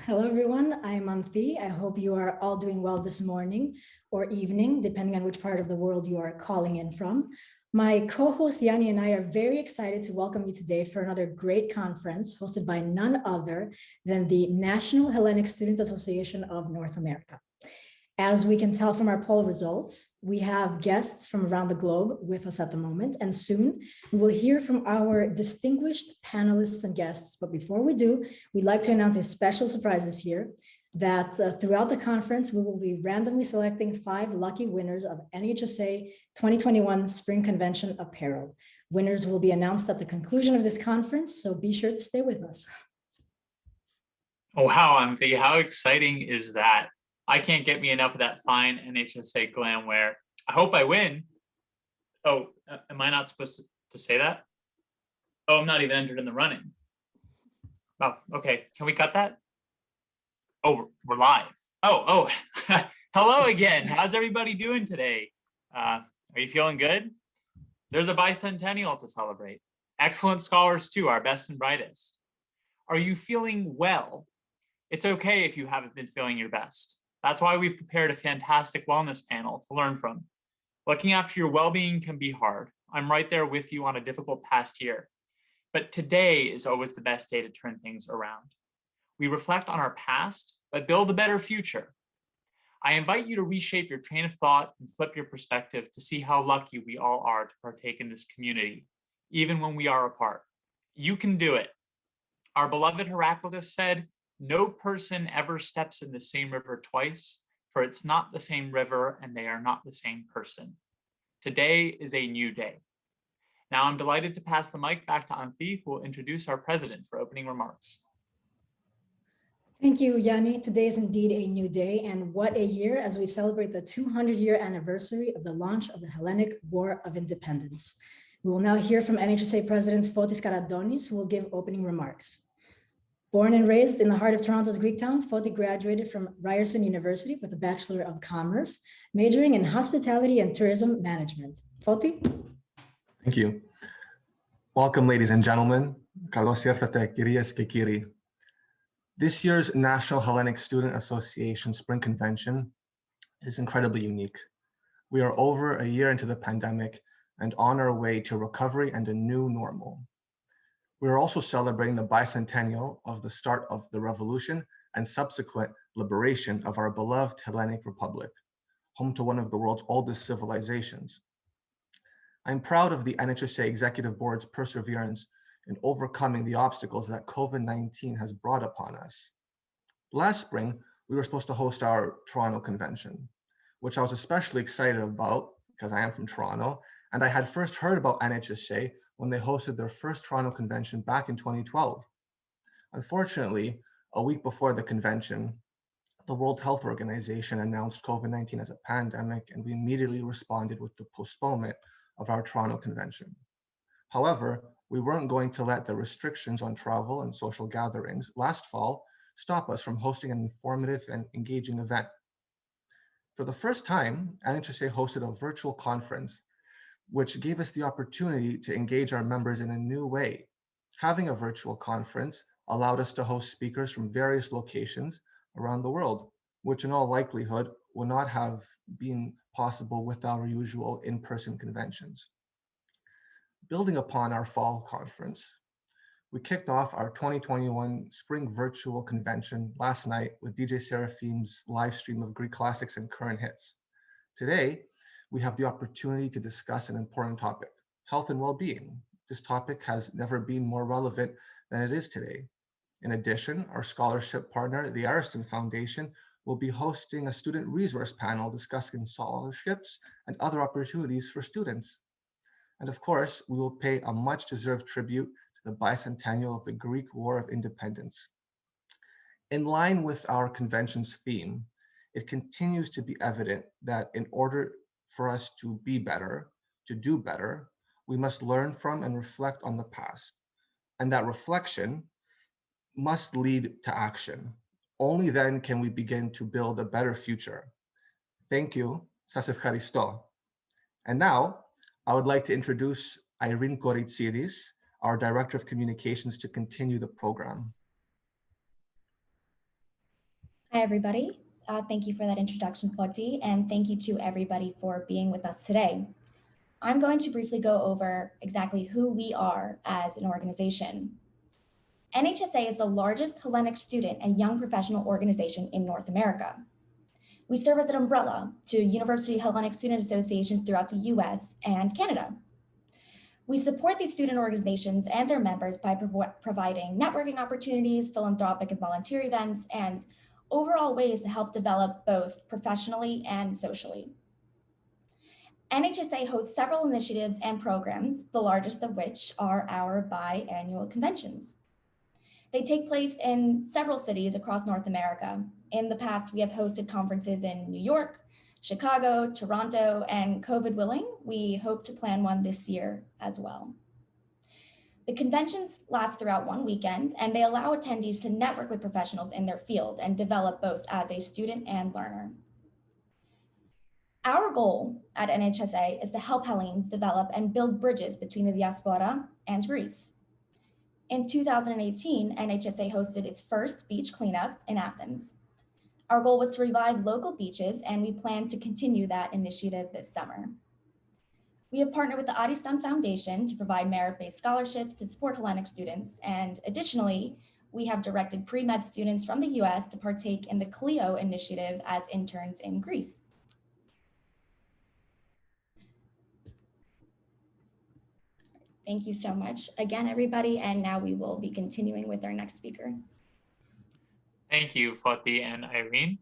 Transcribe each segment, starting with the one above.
Hello, everyone. I'm Anthi. I hope you are all doing well this morning or evening, depending on which part of the world you are calling in from. My co-host Yanni and I are very excited to welcome you today for another great conference hosted by none other than the National Hellenic Student Association of North America. As we can tell from our poll results, we have guests from around the globe with us at the moment, and soon we will hear from our distinguished panelists and guests. But before we do, we'd like to announce a special surprise this year that throughout the conference, we will be randomly selecting 5 lucky winners of NHSA 2021 Spring Convention apparel. Winners will be announced at the conclusion of this conference, so be sure to stay with us. Oh, wow, Anthi, how exciting is that? I can't get me enough of that fine NHSA glamware. I hope I win. Oh, am I not supposed to say that? Oh, I'm not even entered in the running. Oh, okay. Can we cut that? Oh, we're live. Oh, hello again. How's everybody doing today? Are you feeling good? There's a bicentennial to celebrate. Excellent scholars too, our best and brightest. Are you feeling well? It's okay if you haven't been feeling your best. That's why we've prepared a fantastic wellness panel to learn from. Looking after your well-being can be hard. I'm right there with you on a difficult past year. But today is always the best day to turn things around. We reflect on our past, but build a better future. I invite you to reshape your train of thought and flip your perspective to see how lucky we all are to partake in this community, even when we are apart. You can do it. Our beloved Heraclitus said, "No person ever steps in the same river twice, for it's not the same river and they are not the same person." Today is a new day. Now I'm delighted to pass the mic back to Anthi, who will introduce our president for opening remarks. Thank you, Yanni. Today is indeed a new day, and what a year as we celebrate the 200-year anniversary of the launch of the Hellenic War of Independence. We will now hear from NHSA President Fotis Karadonis, who will give opening remarks. Born and raised in the heart of Toronto's Greektown, Foti graduated from Ryerson University with a Bachelor of Commerce, majoring in Hospitality and Tourism Management. Foti? Thank you. Welcome, ladies and gentlemen. Kalos ήρθατε, κυρίες και κύριοι. This year's National Hellenic Student Association Spring Convention is incredibly unique. We are over a year into the pandemic and on our way to recovery and a new normal. We are also celebrating the bicentennial of the start of the revolution and subsequent liberation of our beloved Hellenic Republic, home to one of the world's oldest civilizations. I'm proud of the NHSA Executive Board's perseverance in overcoming the obstacles that COVID-19 has brought upon us. Last spring, we were supposed to host our Toronto convention, which I was especially excited about because I am from Toronto, and I had first heard about NHSA when they hosted their first Toronto convention back in 2012. Unfortunately, a week before the convention, the World Health Organization announced COVID-19 as a pandemic, and we immediately responded with the postponement of our Toronto convention. However, we weren't going to let the restrictions on travel and social gatherings last fall stop us from hosting an informative and engaging event. For the first time, NHSA hosted a virtual conference, which gave us the opportunity to engage our members in a new way. Having a virtual conference allowed us to host speakers from various locations around the world, which in all likelihood will not have been possible with our usual in-person conventions. Building upon our fall conference, we kicked off our 2021 Spring Virtual Convention last night with DJ Seraphim's live stream of Greek classics and current hits. Today, we have the opportunity to discuss an important topic, health and well-being. This topic has never been more relevant than it is today. In addition, our scholarship partner, the Ariston Foundation, will be hosting a student resource panel discussing scholarships and other opportunities for students. And of course, we will pay a much-deserved tribute to the bicentennial of the Greek War of Independence. In line with our convention's theme, it continues to be evident that in order for us to be better, to do better, we must learn from and reflect on the past. And that reflection must lead to action. Only then can we begin to build a better future. Thank you. Sas ευχαριστώ. And now, I would like to introduce Irene Corritsiris, our Director of Communications, to continue the program. Hi, everybody. Thank you for that introduction, Poti, and thank you to everybody for being with us today. I'm going to briefly go over exactly who we are as an organization. NHSA is the largest Hellenic student and young professional organization in North America. We serve as an umbrella to University Hellenic student associations throughout the US and Canada. We support these student organizations and their members by providing networking opportunities, philanthropic and volunteer events, and overall ways to help develop both professionally and socially. NHSA hosts several initiatives and programs, the largest of which are our biannual conventions. They take place in several cities across North America. In the past, we have hosted conferences in New York, Chicago, Toronto, and COVID willing, we hope to plan one this year as well. The conventions last throughout one weekend, and they allow attendees to network with professionals in their field and develop both as a student and learner. Our goal at NHSA is to help Hellenes develop and build bridges between the Diaspora and Greece. In 2018, NHSA hosted its first beach cleanup in Athens. Our goal was to revive local beaches, and we plan to continue that initiative this summer. We have partnered with the Ariston Foundation to provide merit-based scholarships to support Hellenic students, and additionally, we have directed pre-med students from the US to partake in the CLIO initiative as interns in Greece. Thank you so much again, everybody, and now we will be continuing with our next speaker. Thank you, Fatih and Irene.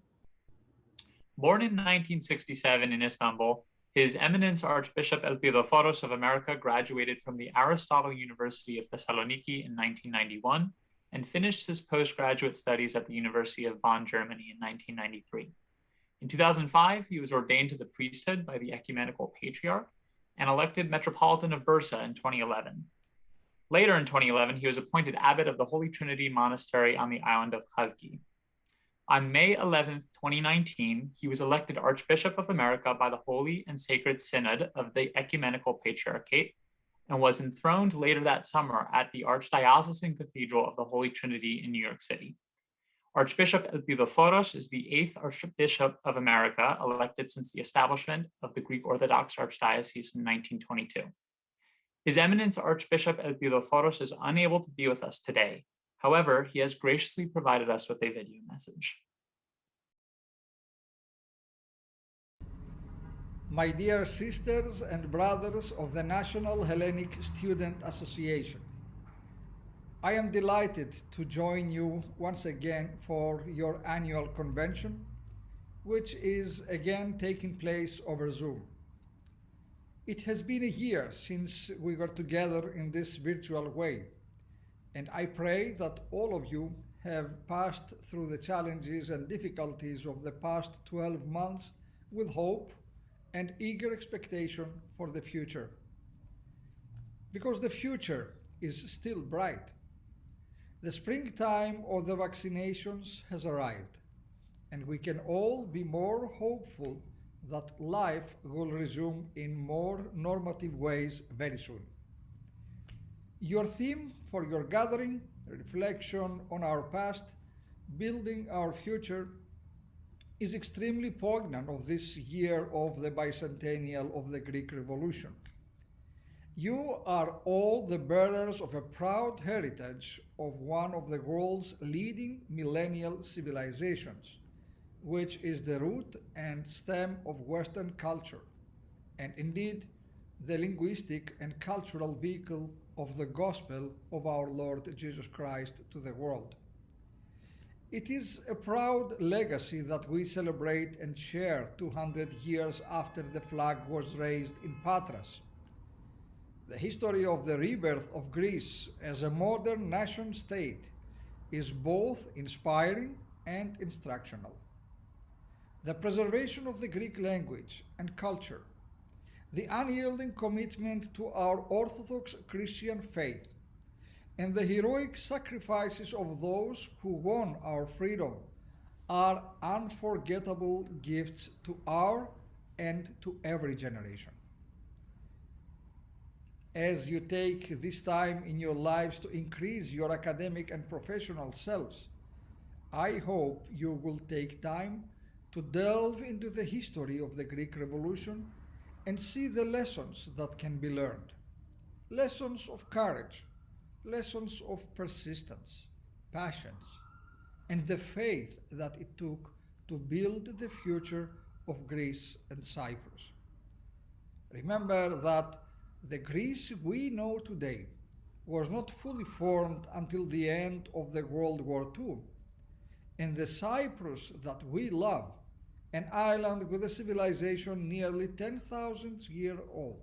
Born in 1967 in Istanbul, His Eminence Archbishop Elpidophoros of America graduated from the Aristotle University of Thessaloniki in 1991 and finished his postgraduate studies at the University of Bonn, Germany in 1993. In 2005, he was ordained to the priesthood by the Ecumenical Patriarch and elected Metropolitan of Bursa in 2011. Later in 2011, he was appointed abbot of the Holy Trinity Monastery on the island of Khalki. On May 11, 2019, he was elected Archbishop of America by the Holy and Sacred Synod of the Ecumenical Patriarchate and was enthroned later that summer at the Archdiocesan Cathedral of the Holy Trinity in New York City. Archbishop Elpidophoros is the 8th Archbishop of America elected since the establishment of the Greek Orthodox Archdiocese in 1922. His Eminence Archbishop Elpidophoros is unable to be with us today. However, he has graciously provided us with a video message. My dear sisters and brothers of the National Hellenic Student Association, I am delighted to join you once again for your annual convention, which is again taking place over Zoom. It has been a year since we were together in this virtual way, and I pray that all of you have passed through the challenges and difficulties of the past 12 months with hope and eager expectation for the future. Because the future is still bright. The springtime of the vaccinations has arrived, and we can all be more hopeful that life will resume in more normative ways very soon. Your theme for your gathering, reflection on our past, building our future, is extremely poignant of this year of the bicentennial of the Greek Revolution. You are all the bearers of a proud heritage of one of the world's leading millennial civilizations, which is the root and stem of Western culture, and indeed the linguistic and cultural vehicle of the gospel of our Lord Jesus Christ to the world. It is a proud legacy that we celebrate and share 200 years after the flag was raised in Patras. The history of the rebirth of Greece as a modern nation-state is both inspiring and instructional. The preservation of the Greek language and culture, the unyielding commitment to our Orthodox Christian faith, and the heroic sacrifices of those who won our freedom are unforgettable gifts to our and to every generation. As you take this time in your lives to increase your academic and professional selves, I hope you will take time to delve into the history of the Greek Revolution and see the lessons that can be learned. Lessons of courage, lessons of persistence, patience, and the faith that it took to build the future of Greece and Cyprus. Remember that the Greece we know today was not fully formed until the end of the World War II, and the Cyprus that we love, an island with a civilization nearly 10,000 years old,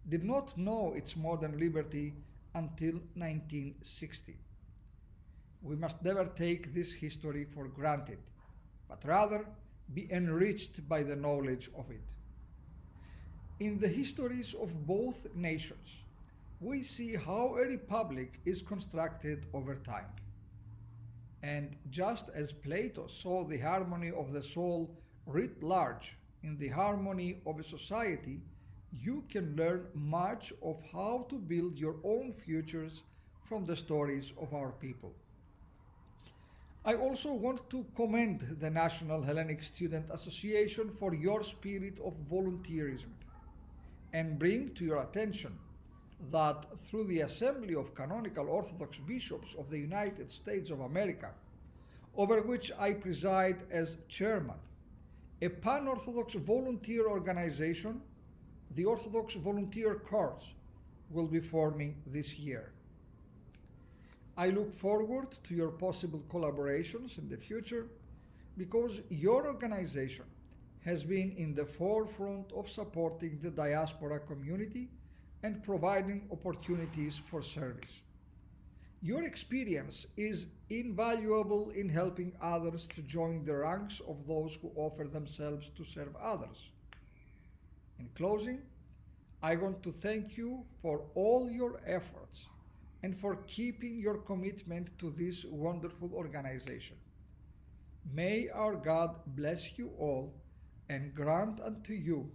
did not know its modern liberty until 1960. We must never take this history for granted, but rather be enriched by the knowledge of it. In the histories of both nations, we see how a republic is constructed over time. And just as Plato saw the harmony of the soul writ large in the harmony of a society, you can learn much of how to build your own futures from the stories of our people. I also want to commend the National Hellenic Student Association for your spirit of volunteerism and bring to your attention that through the Assembly of Canonical Orthodox Bishops of the United States of America, over which I preside as chairman, a pan-Orthodox volunteer organization, the Orthodox Volunteer Corps, will be forming this year. I look forward to your possible collaborations in the future because your organization has been in the forefront of supporting the diaspora community and providing opportunities for service. Your experience is invaluable in helping others to join the ranks of those who offer themselves to serve others. In closing, I want to thank you for all your efforts and for keeping your commitment to this wonderful organization. May our God bless you all and grant unto you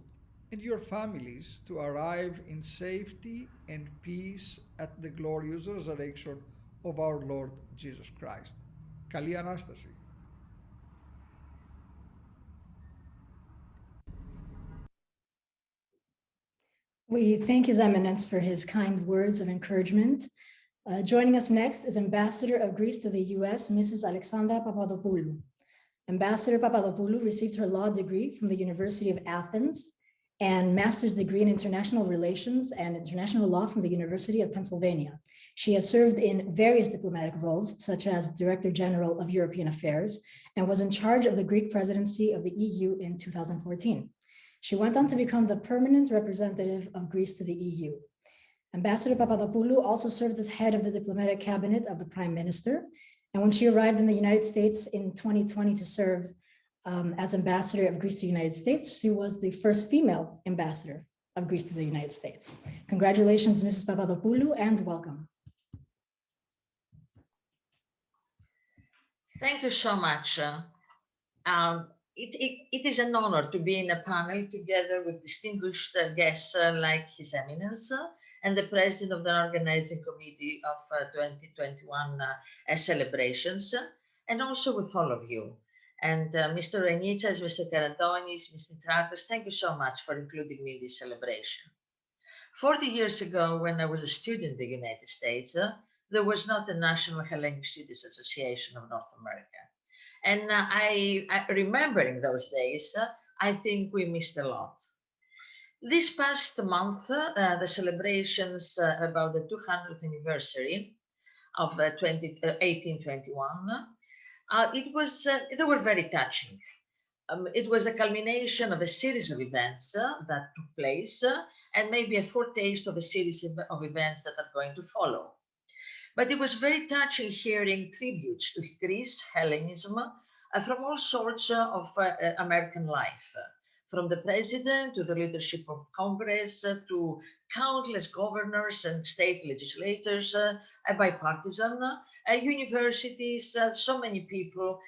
and your families to arrive in safety and peace at the glorious resurrection of our Lord Jesus Christ. Καλή Ανάσταση. We thank His Eminence for his kind words of encouragement. Joining us next is Ambassador of Greece to the US, Mrs. Alexandra Papadopoulou. Ambassador Papadopoulou received her law degree from the University of Athens and master's degree in international relations and international law from the University of Pennsylvania. She has served in various diplomatic roles, such as Director General of European Affairs, and was in charge of the Greek presidency of the EU in 2014. She went on to become the permanent representative of Greece to the EU. Ambassador Papadopoulou also served as head of the diplomatic cabinet of the Prime Minister. And when she arrived in the United States in 2020 to serve as ambassador of Greece to the United States, she was the first female ambassador of Greece to the United States. Congratulations, Mrs. Papadopoulou, and welcome. Thank you so much. It is an honor to be in a panel together with distinguished guests like His Eminence and the President of the Organizing Committee of 2021 celebrations, and also with all of you. And Mr. Renitsas, Mr. Karantonis, Ms. Mitrakos, thank you so much for including me in this celebration. 40 years ago, when I was a student in the United States, there was not a National Hellenic Students Association of North America. And I remembering those days, I think we missed a lot. This past month, the celebrations about the 200th anniversary of 1821, they were very touching. It was a culmination of a series of events that took place and maybe a foretaste of a series of events that are going to follow. But it was very touching hearing tributes to Greece, Hellenism, from all sorts of American life, from the president to the leadership of Congress to countless governors and state legislators, bipartisan, universities, so many people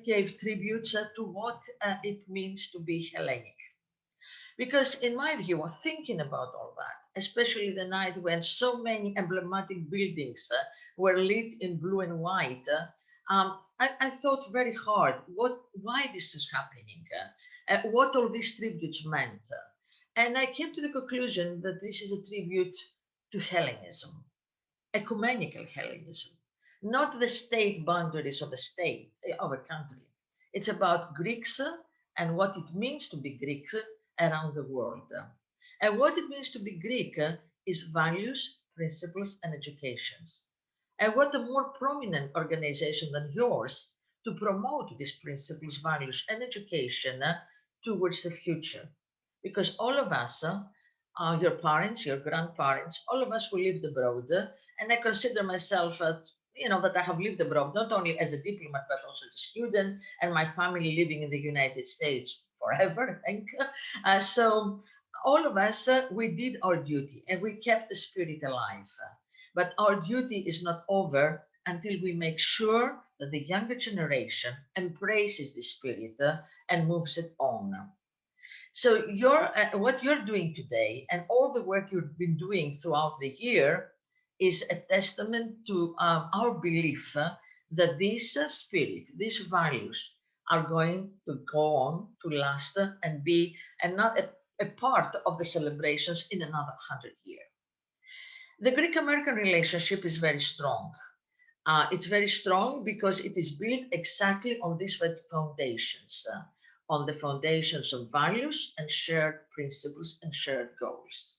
gave tributes to what it means to be Hellenic. Because in my view, thinking about all that, especially the night when so many emblematic buildings were lit in blue and white, I thought very hard why this is happening, what all these tributes meant. And I came to the conclusion that this is a tribute to Hellenism, ecumenical Hellenism, not the state boundaries of a state, of a country. It's about Greeks and what it means to be Greek around the world. And what it means to be Greek is values, principles, and educations. And what a more prominent organization than yours to promote these principles, values, and education towards the future. Because all of us, your parents, your grandparents, all of us who lived abroad, and I consider myself, that I have lived abroad, not only as a diplomat, but also as a student, and my family living in the United States forever, I think. So all of us, we did our duty and we kept the spirit alive. But our duty is not over until we make sure that the younger generation embraces the spirit and moves it on. So what you're doing today and all the work you've been doing throughout the year is a testament to our belief that this spirit, these values are going to go on to last and be a part of the celebrations in another 100 years. The Greek-American relationship is very strong. It's very strong because it is built exactly on these foundations, on the foundations of values and shared principles and shared goals.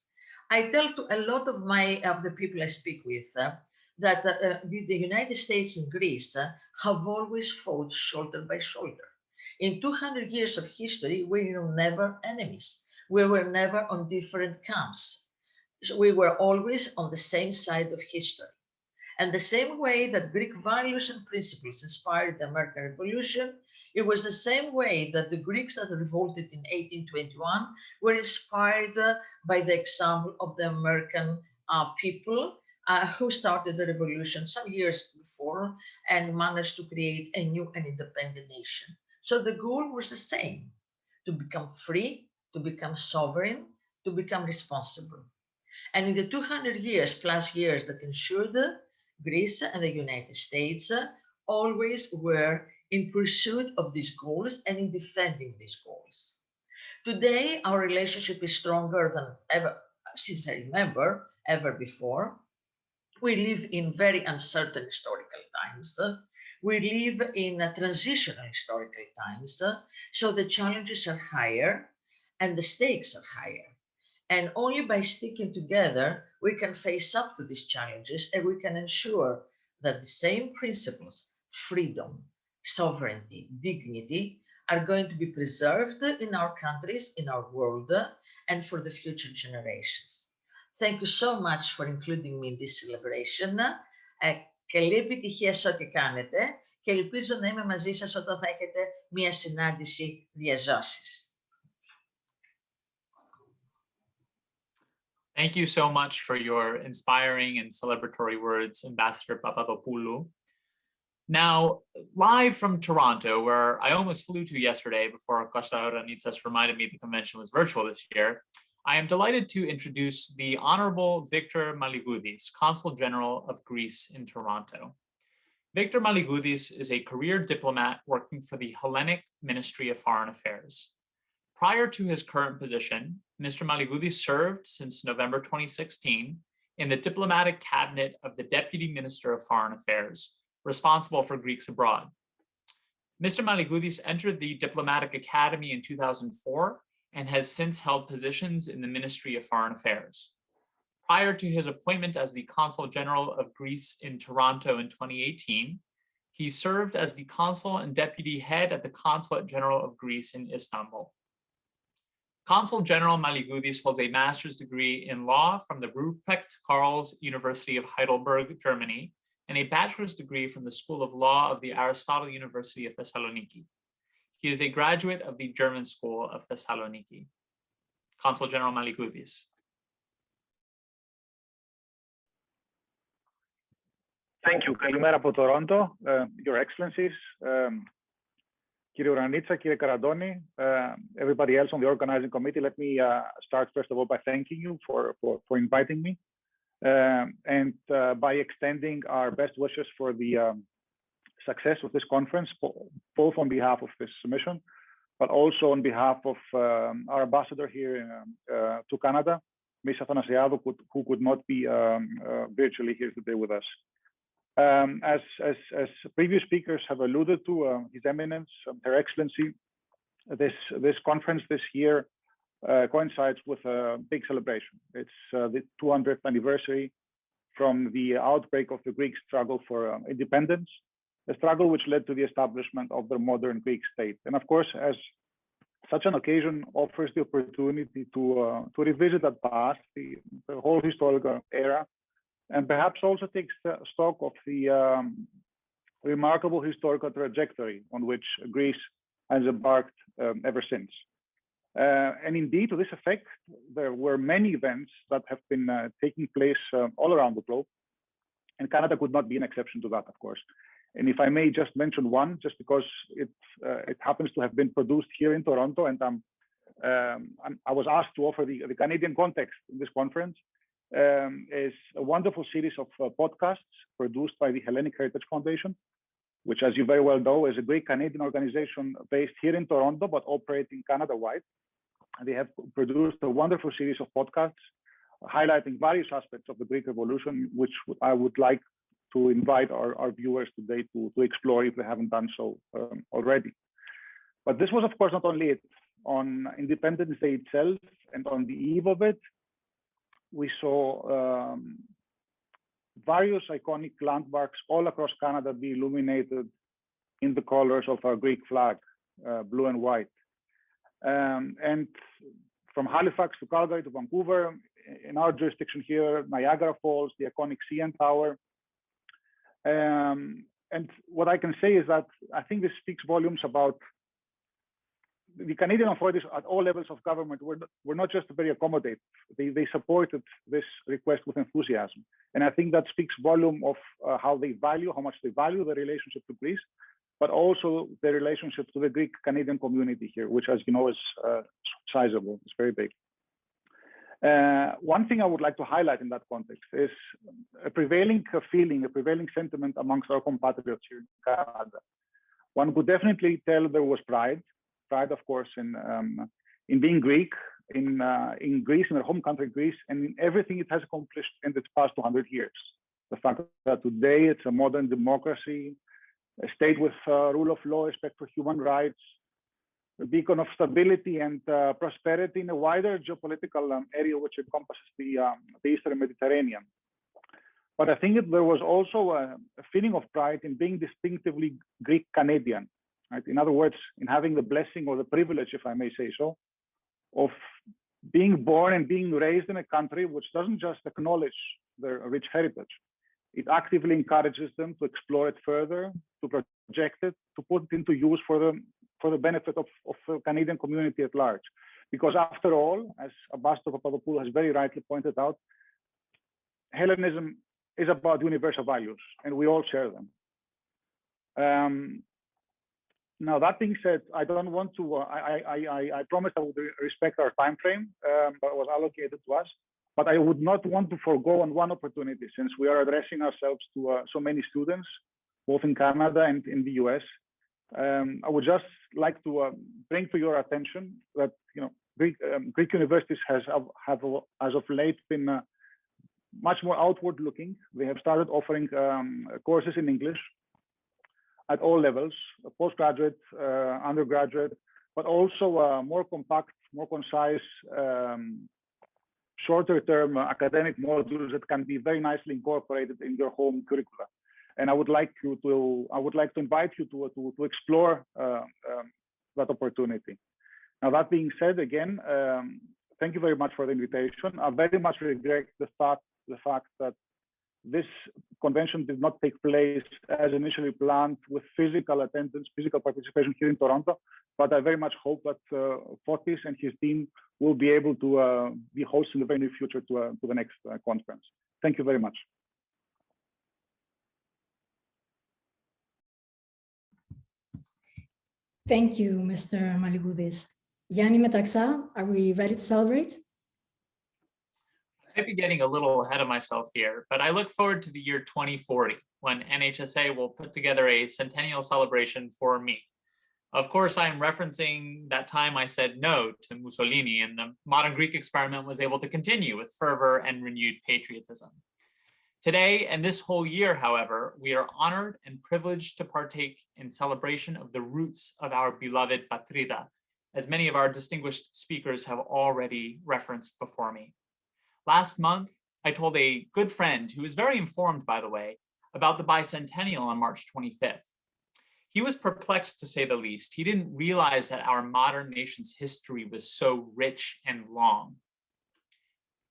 I tell to a lot of the people I speak with that the United States and Greece have always fought shoulder by shoulder. In 200 years of history, we were never enemies. We were never on different camps. We were always on the same side of history. And the same way that Greek values and principles inspired the American Revolution, it was the same way that the Greeks that revolted in 1821 were inspired by the example of the American people who started the revolution some years before and managed to create a new and independent nation. So the goal was the same, to become free, to become sovereign, to become responsible. And in the 200 plus years that ensured, Greece and the United States always were in pursuit of these goals and in defending these goals. Today, our relationship is stronger than ever, since I remember, ever before. We live in very uncertain historical times. We live in transitional historical times. So the challenges are higher and the stakes are higher. And only by sticking together, we can face up to these challenges and we can ensure that the same principles, freedom, sovereignty, dignity, are going to be preserved in our countries, in our world, and for the future generations. Thank you so much for including me in this celebration. Καλή επιτυχία σε ό,τι κάνετε και ελπίζω να είμαι μαζί σας όταν θα έχετε μία συνάντηση διαζώσης. Thank you so much for your inspiring and celebratory words, Ambassador Papadopoulou. Now, live from Toronto, where I almost flew to yesterday before Costa Ranitsas reminded me the convention was virtual this year, I am delighted to introduce the Honorable Victor Malihudis, Consul General of Greece in Toronto. Victor Malihudis is a career diplomat working for the Hellenic Ministry of Foreign Affairs. Prior to his current position, Mr. Malihudis served since November 2016 in the diplomatic cabinet of the Deputy Minister of Foreign Affairs, responsible for Greeks abroad. Mr. Malihudis entered the Diplomatic Academy in 2004 and has since held positions in the Ministry of Foreign Affairs. Prior to his appointment as the Consul General of Greece in Toronto in 2018, he served as the Consul and Deputy Head at the Consulate General of Greece in Istanbul. Consul General Malihudis holds a master's degree in law from the Ruprecht Karls University of Heidelberg, Germany, and a bachelor's degree from the School of Law of the Aristotle University of Thessaloniki. He is a graduate of the German School of Thessaloniki. Consul General Malihudis. Thank you. Καλημέρα από Toronto, Your Excellencies, Κύριε Ουρανίτσα, Κύριε Καραντώνη, everybody else on the organizing committee. Let me start first of all by thanking you for inviting me and by extending our best wishes for the success of this conference, both on behalf of this mission, but also on behalf of our ambassador here to Canada, Ms. Athanasiadou, who could not be virtually here today with us. As previous speakers have alluded to, His Eminence, Her Excellency, this conference this year coincides with a big celebration. It's the 200th anniversary from the outbreak of the Greek struggle for independence, a struggle which led to the establishment of the modern Greek state. And of course, as such an occasion offers the opportunity to revisit that past, the whole historical era, and perhaps also take stock of the remarkable historical trajectory on which Greece has embarked ever since. And indeed, to this effect, there were many events that have been taking place all around the globe, and Canada could not be an exception to that, of course. And if I may just mention one, just because it happens to have been produced here in Toronto, and I was asked to offer the Canadian context in this conference, is a wonderful series of podcasts produced by the Hellenic Heritage Foundation, which, as you very well know, is a Greek-Canadian organization based here in Toronto, but operating Canada-wide. They have produced a wonderful series of podcasts highlighting various aspects of the Greek Revolution, which I would like to invite our viewers today to explore if they haven't done so already. But this was, of course, not only it. On Independence Day itself and on the eve of it, we saw various iconic landmarks all across Canada be illuminated in the colors of our Greek flag, blue and white. And from Halifax to Calgary to Vancouver, in our jurisdiction here, Niagara Falls, the iconic CN Tower. And what I can say is that I think this speaks volumes about the Canadian authorities at all levels of government were not just very accommodative. They supported this request with enthusiasm. And I think that speaks volume of how much they value the relationship to Greece, but also the relationship to the Greek Canadian community here, which, as you know, is sizable, it's very big. One thing I would like to highlight in that context is a prevailing feeling, a prevailing sentiment amongst our compatriots here in Canada. One could definitely tell there was pride, of course, in being Greek, in Greece, in our home country, Greece, and in everything it has accomplished in its past 200 years. The fact that today it's a modern democracy, a state with rule of law, respect for human rights, a beacon of stability and prosperity in a wider geopolitical area which encompasses the Eastern Mediterranean. But I think there was also a feeling of pride in being distinctively Greek Canadian. Right? In other words, in having the blessing or the privilege, if I may say so, of being born and being raised in a country which doesn't just acknowledge their rich heritage, it actively encourages them to explore it further, to project it, to put it into use for the benefit of the Canadian community at large. Because after all, as Ambassador Papadopoulou has very rightly pointed out, Hellenism is about universal values, and we all share them. Now, that being said, I don't want to, I promised I would respect our time frame that was allocated to us, but I would not want to forego on one opportunity since we are addressing ourselves to so many students, both in Canada and in the US. I would just like to bring to your attention that Greek universities have as of late been much more outward looking. They have started offering courses in English at all levels, postgraduate, undergraduate, but also more compact, more concise, shorter term academic modules that can be very nicely incorporated in your home curricula. And I would like to invite you to explore that opportunity. Now, that being said, again, thank you very much for the invitation. I very much regret the fact that this convention did not take place as initially planned with physical attendance, physical participation here in Toronto, but I very much hope that Fotis and his team will be able to be hosting in the very near future to the next conference. Thank you very much. Thank you, Mr. Malihudis. Yanni Metaxa, are we ready to celebrate? I might be getting a little ahead of myself here, but I look forward to the year 2040 when NHSA will put together a centennial celebration for me. Of course, I am referencing that time I said no to Mussolini, and the modern Greek experiment was able to continue with fervor and renewed patriotism. Today and this whole year, however, we are honored and privileged to partake in celebration of the roots of our beloved Patrida, as many of our distinguished speakers have already referenced before me. Last month, I told a good friend, who is very informed, by the way, about the Bicentennial on March 25th. He was perplexed, to say the least. He didn't realize that our modern nation's history was so rich and long.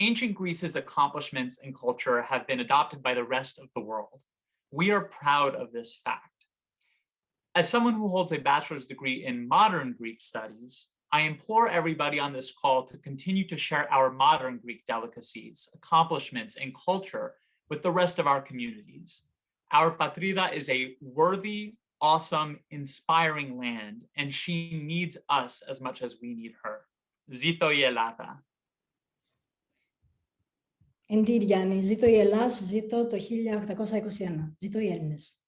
Ancient Greece's accomplishments and culture have been adopted by the rest of the world. We are proud of this fact. As someone who holds a bachelor's degree in modern Greek studies, I implore everybody on this call to continue to share our modern Greek delicacies, accomplishments, and culture with the rest of our communities. Our Patrida is a worthy, awesome, inspiring land, and she needs us as much as we need her. Zito η Ελλάδα. Indeed, Yanni, ζήτω η Ελλάς, ζήτω το 1821, ζήτω οι Έλληνες.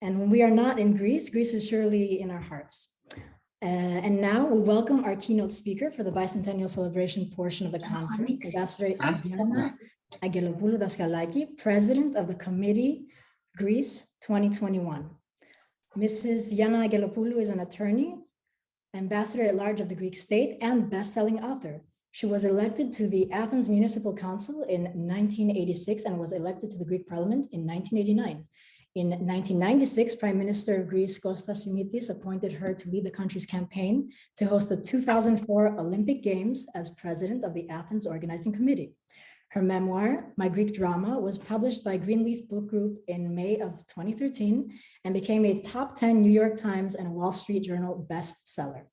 And when we are not in Greece, Greece is surely in our hearts. And now we welcome our keynote speaker for the Bicentennial celebration portion of the conference, Ambassador Diana Angelopoulou Daskalaki, President of the Committee, Greece 2021. Mrs. Yana Angelopoulou is an attorney, ambassador at large of the Greek state, and best-selling author. She was elected to the Athens Municipal Council in 1986 and was elected to the Greek Parliament in 1989. In 1996, Prime Minister of Greece, Kostas Simitis, appointed her to lead the country's campaign to host the 2004 Olympic Games as president of the Athens Organizing Committee. Her memoir, My Greek Drama, was published by Greenleaf Book Group in May of 2013 and became a top 10 New York Times and Wall Street Journal bestseller.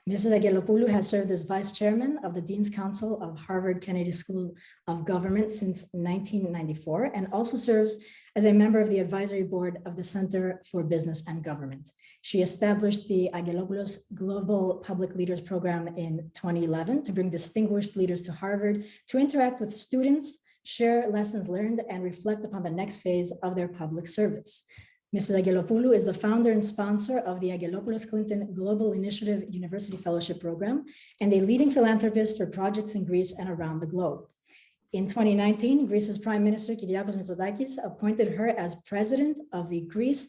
Mrs. Angelopoulou has served as vice chairman of the Dean's Council of Harvard Kennedy School of Government since 1994 and also serves as a member of the advisory board of the Center for Business and Government. She established the Angelopoulos Global Public Leaders Program in 2011 to bring distinguished leaders to Harvard to interact with students, share lessons learned, and reflect upon the next phase of their public service. Mrs. Angelopoulou is the founder and sponsor of the Angelopoulos Clinton Global Initiative University Fellowship Program and a leading philanthropist for projects in Greece and around the globe. In 2019, Greece's Prime Minister Kyriakos Mitsotakis appointed her as president of the Greece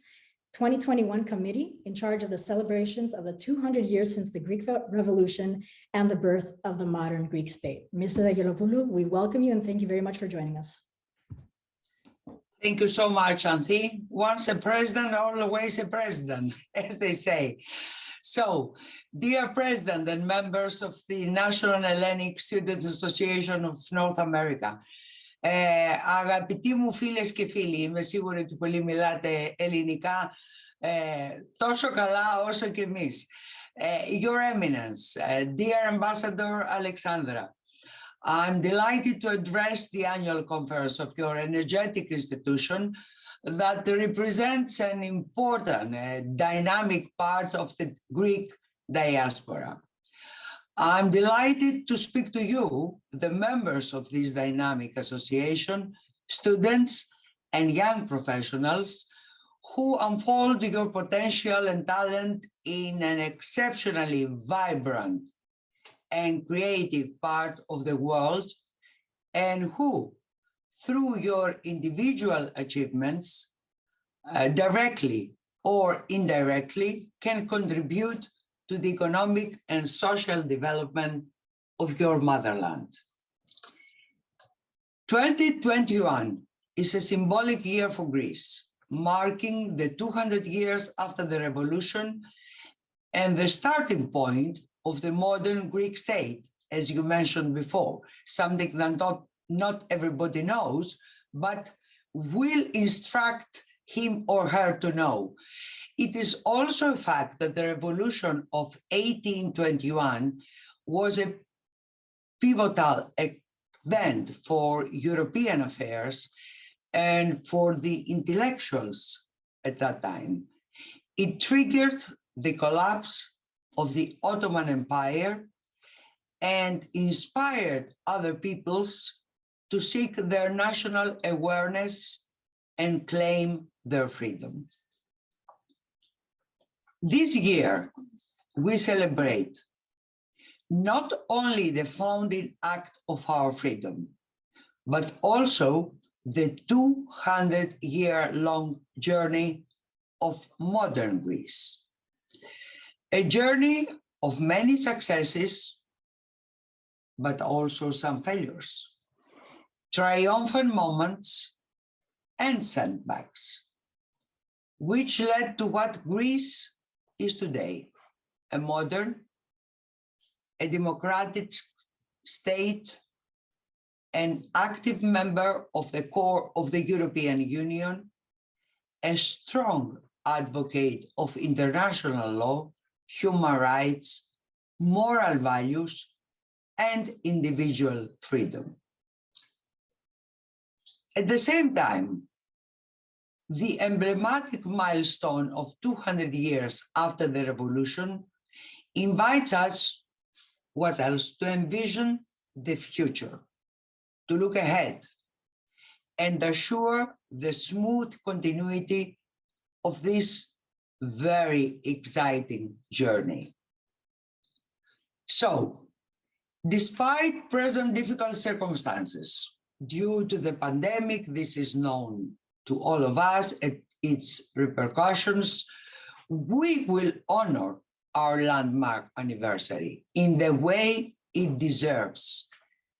2021 Committee in charge of the celebrations of the 200 years since the Greek Revolution and the birth of the modern Greek state. Mrs. Angelopoulou, we welcome you and thank you very much for joining us. Thank you so much, Anthi. Once a president, always a president, as they say. So, dear President and members of the National Hellenic Students Association of North America, αγαπητοί μου φίλες και φίλοι, είμαι σίγουρη ότι πολλοί μιλάτε ελληνικά τόσο καλά όσο και εμείς. Your Eminence, dear Ambassador Alexandra, I'm delighted to address the annual conference of your energetic institution that represents an important, dynamic part of the Greek diaspora. I'm delighted to speak to you, the members of this dynamic association, students and young professionals who unfold your potential and talent in an exceptionally vibrant and creative part of the world, and who, through your individual achievements, directly or indirectly, can contribute to the economic and social development of your motherland. 2021 is a symbolic year for Greece, marking the 200 years after the revolution and the starting point of the modern Greek state, as you mentioned before, something that not everybody knows, but will instruct him or her to know. It is also a fact that the revolution of 1821 was a pivotal event for European affairs and for the intellectuals at that time. It triggered the collapse of the Ottoman Empire and inspired other peoples to seek their national awareness and claim their freedom. This year, we celebrate not only the founding act of our freedom, but also the 200-year-long journey of modern Greece. A journey of many successes, but also some failures, triumphant moments, and setbacks, which led to what Greece is today, a modern, a democratic state, an active member of the core of the European Union, a strong advocate of international law, human rights, moral values, and individual freedom. At the same time, the emblematic milestone of 200 years after the revolution invites us, what else, to envision the future, to look ahead and assure the smooth continuity of this very exciting journey. So, despite present difficult circumstances, due to the pandemic, this is known to all of us and its repercussions, we will honor our landmark anniversary in the way it deserves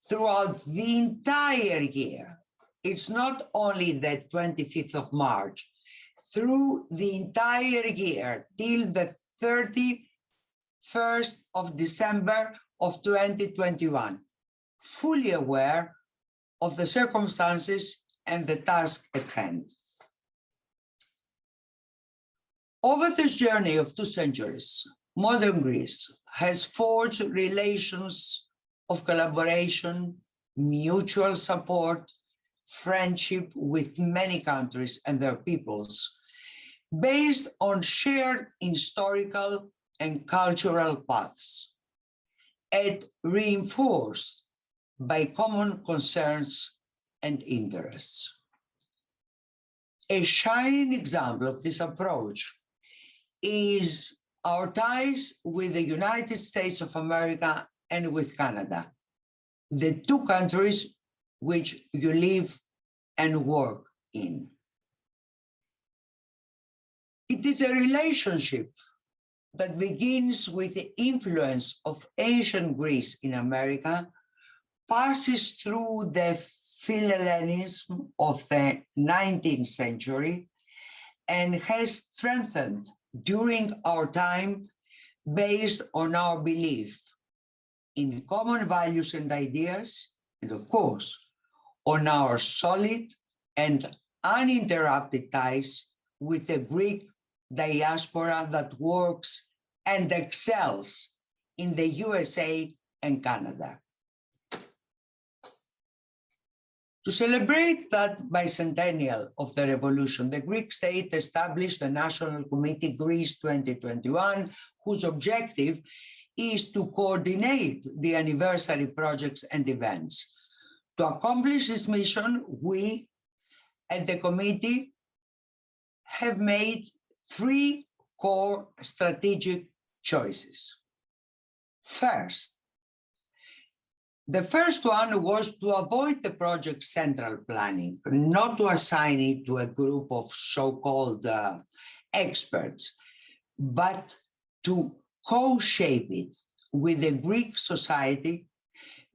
throughout the entire year. It's not only the 25th of March, through the entire year till the 31st of December of 2021, fully aware of the circumstances and the task at hand. Over this journey of 2 centuries, modern Greece has forged relations of collaboration, mutual support, friendship with many countries and their peoples, based on shared historical and cultural paths, and reinforced by common concerns and interests. A shining example of this approach is our ties with the United States of America and with Canada, the 2 countries which you live and work in. It is a relationship that begins with the influence of ancient Greece in America, passes through the Philhellenism of the 19th century, and has strengthened during our time based on our belief in common values and ideas, and of course, on our solid and uninterrupted ties with the Greek diaspora that works and excels in the USA and Canada. To celebrate that bicentennial of the revolution, the Greek state established the National Committee Greece 2021, whose objective is to coordinate the anniversary projects and events. To accomplish this mission, we at the committee have made 3 core strategic choices. First, the first one was to avoid the project's central planning, not to assign it to a group of so-called experts, but to co-shape it with the Greek society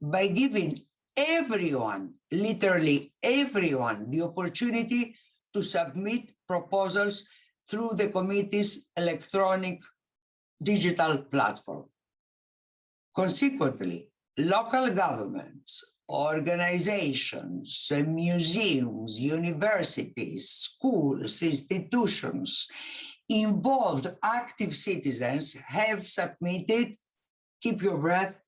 by giving everyone, literally everyone, the opportunity to submit proposals through the committee's electronic digital platform. Consequently, local governments, organizations, museums, universities, schools, institutions, involved active citizens have submitted, keep your breath,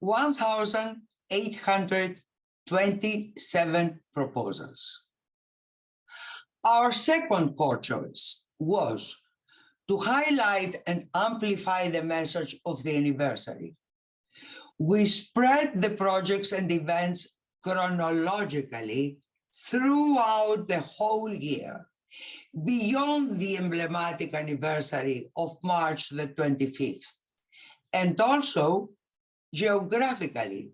1,827 proposals. Our second core choice was to highlight and amplify the message of the anniversary. We spread the projects and events chronologically throughout the whole year, beyond the emblematic anniversary of March the 25th, and also geographically,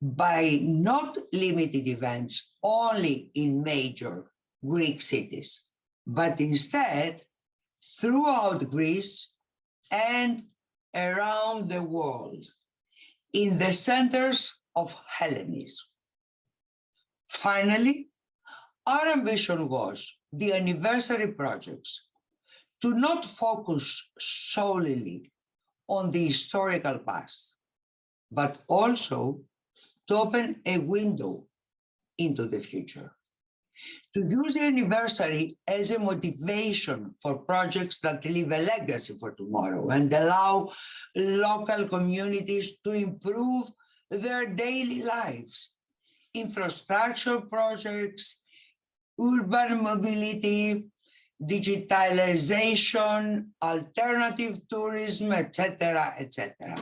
by not limited events only in major Greek cities, but instead throughout Greece and around the world, in the centers of Hellenism. Finally, our ambition was the anniversary projects to not focus solely on the historical past, but also to open a window into the future. To use the anniversary as a motivation for projects that leave a legacy for tomorrow and allow local communities to improve their daily lives. Infrastructure projects, urban mobility, digitalization, alternative tourism, etc., etc.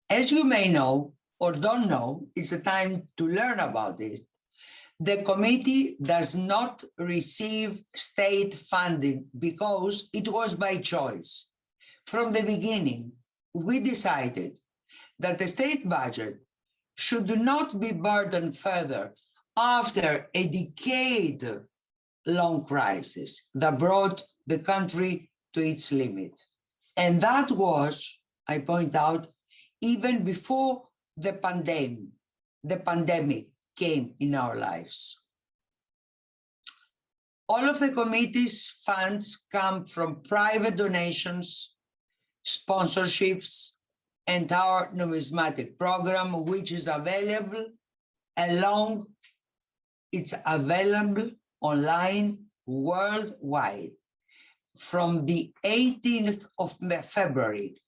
As you may know or don't know, it's a time to learn about this. The committee does not receive state funding because it was by choice. From the beginning, we decided that the state budget should not be burdened further after a decade-long crisis that brought the country to its limit. And that was, I point out, even before the pandemic came in our lives. All of the committee's funds come from private donations, sponsorships, and our numismatic program, which is available it's available online worldwide. From the 18th of February,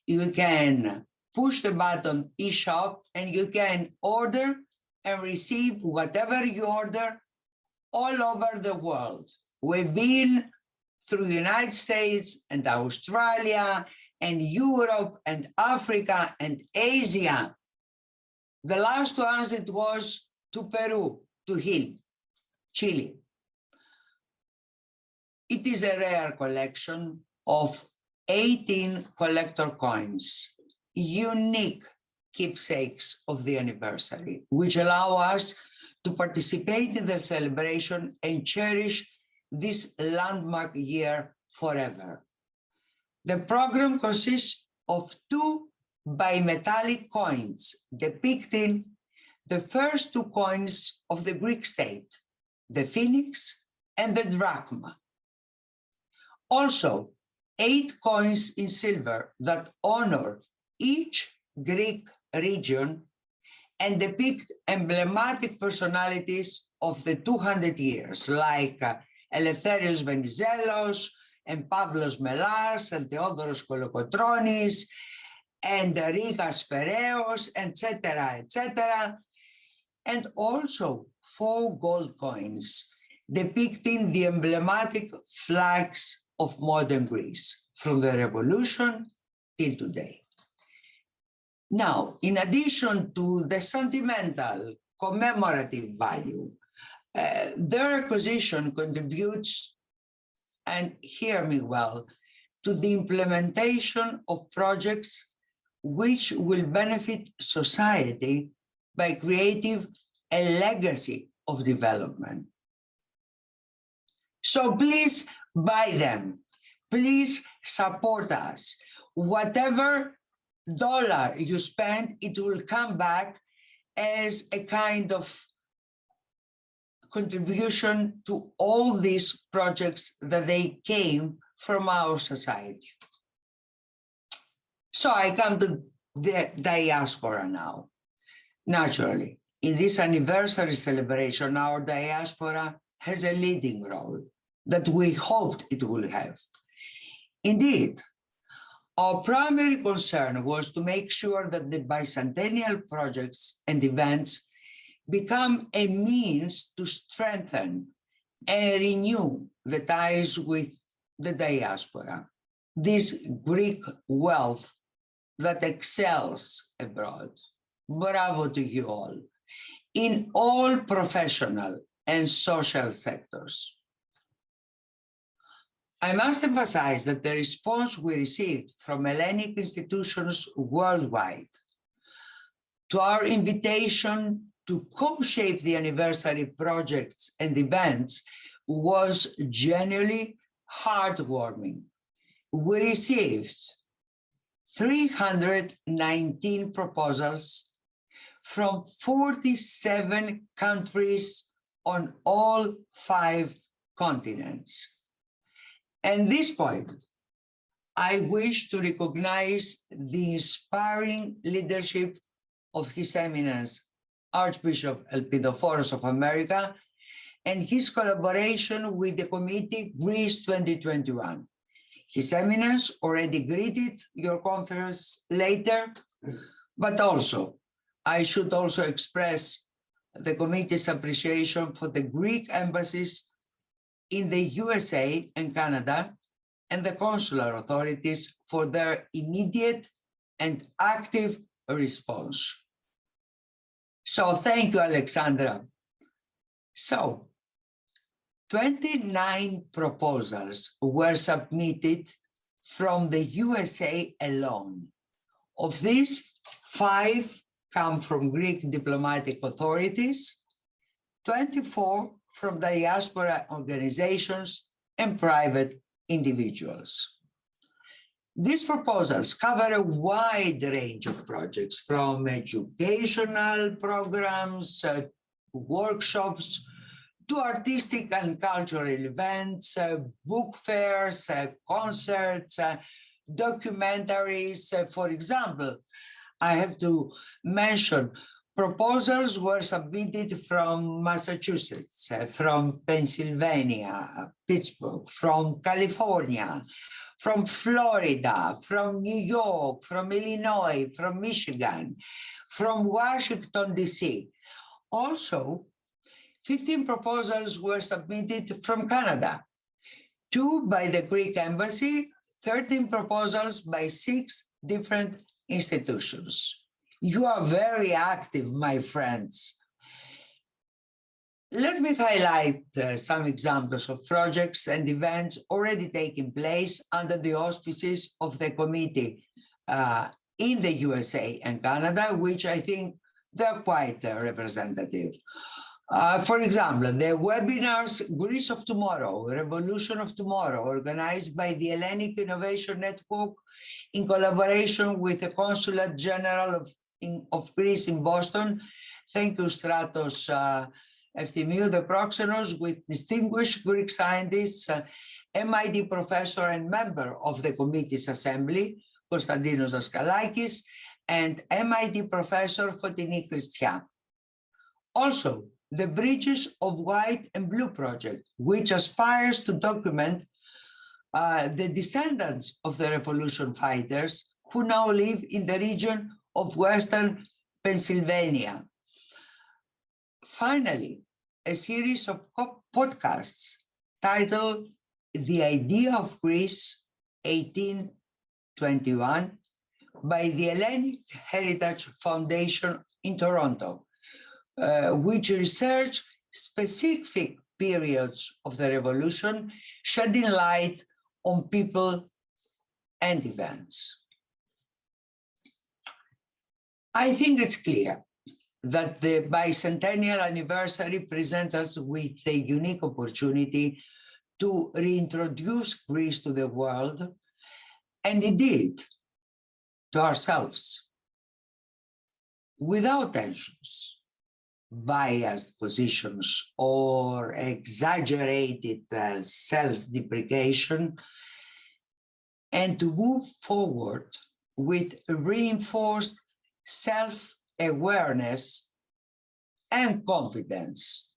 you can push the button e-shop and you can order and receive whatever you order all over the world. We've been through the United States and Australia and Europe and Africa and Asia. The last ones, it was to Peru, to Chile. It is a rare collection of 18 collector coins, unique keepsakes of the anniversary, which allow us to participate in the celebration and cherish this landmark year forever. The program consists of 2 bimetallic coins depicting the first 2 coins of the Greek state, the phoenix and the drachma. Also, 8 coins in silver that honor each Greek region and depict emblematic personalities of the 200 years, like Eleftherios Venizelos and Pavlos Melas and Theodoros Kolokotronis and Rigas Phereos, etc., etc. And also 4 gold coins depicting the emblematic flags of modern Greece from the revolution till today. Now, in addition to the sentimental commemorative value, their acquisition contributes, and hear me well, to the implementation of projects which will benefit society by creating a legacy of development. So please buy them. Please support us. Whatever dollar you spend, it will come back as a kind of contribution to all these projects that they came from our society. So I come to the diaspora now. Naturally, in this anniversary celebration, our diaspora has a leading role that we hoped it will have. Indeed, our primary concern was to make sure that the bicentennial projects and events become a means to strengthen and renew the ties with the diaspora, this Greek wealth that excels abroad. Bravo to you all, in all professional and social sectors. I must emphasize that the response we received from Hellenic institutions worldwide to our invitation to co-shape the anniversary projects and events was genuinely heartwarming. We received 319 proposals from 47 countries on all 5 continents. At this point, I wish to recognize the inspiring leadership of His Eminence Archbishop Elpidophorus of America and his collaboration with the committee Greece 2021. His Eminence already greeted your conference later, but also I should also express the committee's appreciation for the Greek embassies in the USA and Canada and the consular authorities for their immediate and active response. So thank you, Alexandra. So 29 proposals were submitted from the USA alone. Of these, 5 come from Greek diplomatic authorities, 24 from diaspora organizations and private individuals. These proposals cover a wide range of projects, from educational programs, workshops, to artistic and cultural events, book fairs, concerts, documentaries. For example, I have to mention proposals were submitted from Massachusetts, from Pennsylvania, Pittsburgh, from California, from Florida, from New York, from Illinois, from Michigan, from Washington, D.C. Also, 15 proposals were submitted from Canada, 2 by the Greek embassy, 13 proposals by 6 different institutions. You are very active, my friends. Let me highlight some examples of projects and events already taking place under the auspices of the committee in the USA and Canada, which I think they're quite representative. For example, the webinars Greece of Tomorrow, Revolution of Tomorrow, organized by the Hellenic Innovation Network in collaboration with the Consulate General of Greece in Boston. Thank you, Stratos Efthymiou, the Proxenos, with distinguished Greek scientists, MIT professor and member of the committee's assembly, Konstantinos Daskalakis, and MIT professor Fotini Christian. Also, the Bridges of White and Blue project, which aspires to document the descendants of the revolution fighters who now live in the region of Western Pennsylvania. Finally, a series of podcasts titled The Idea of Greece 1821 by the Hellenic Heritage Foundation in Toronto, which research specific periods of the revolution, shedding light on people and events. I think it's clear that the bicentennial anniversary presents us with a unique opportunity to reintroduce Greece to the world, and indeed to ourselves, without tensions, biased positions, or exaggerated self-deprecation, and to move forward with reinforced self-awareness and confidence.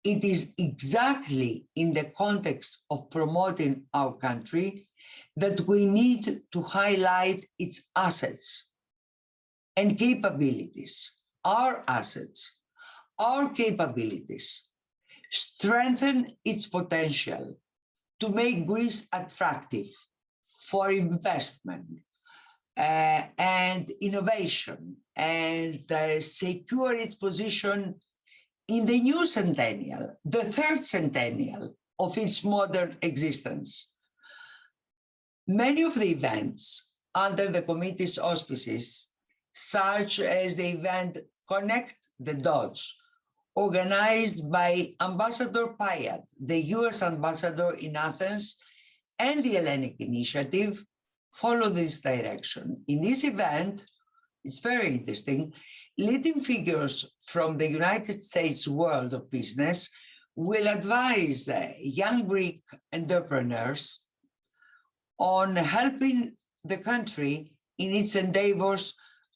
It is exactly in the context of promoting our country that we need to highlight its assets and capabilities. Our assets, our capabilities, strengthen its potential to make Greece attractive for investment and innovation, and secure its position in the new centennial, the third centennial of its modern existence, many of the events under the committee's auspices, such as the event Connect the Dots, organized by Ambassador Payat, the US ambassador in Athens, and the Hellenic Initiative, follow this direction. In this event, it's very interesting, leading figures from the United States world of business will advise young Greek entrepreneurs on helping the country in its endeavors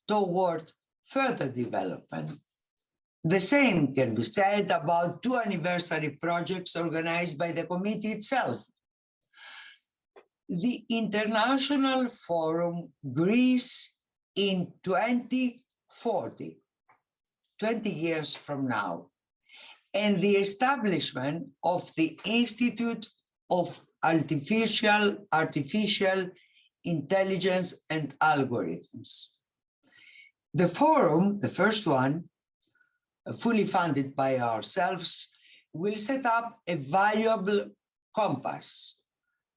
toward further development. The same can be said about two anniversary projects organized by the committee itself. The International Forum Greece in 2040, 20 years from now, and the establishment of the Institute of Artificial Intelligence and Algorithms. The forum, the first one, fully funded by ourselves, will set up a valuable compass,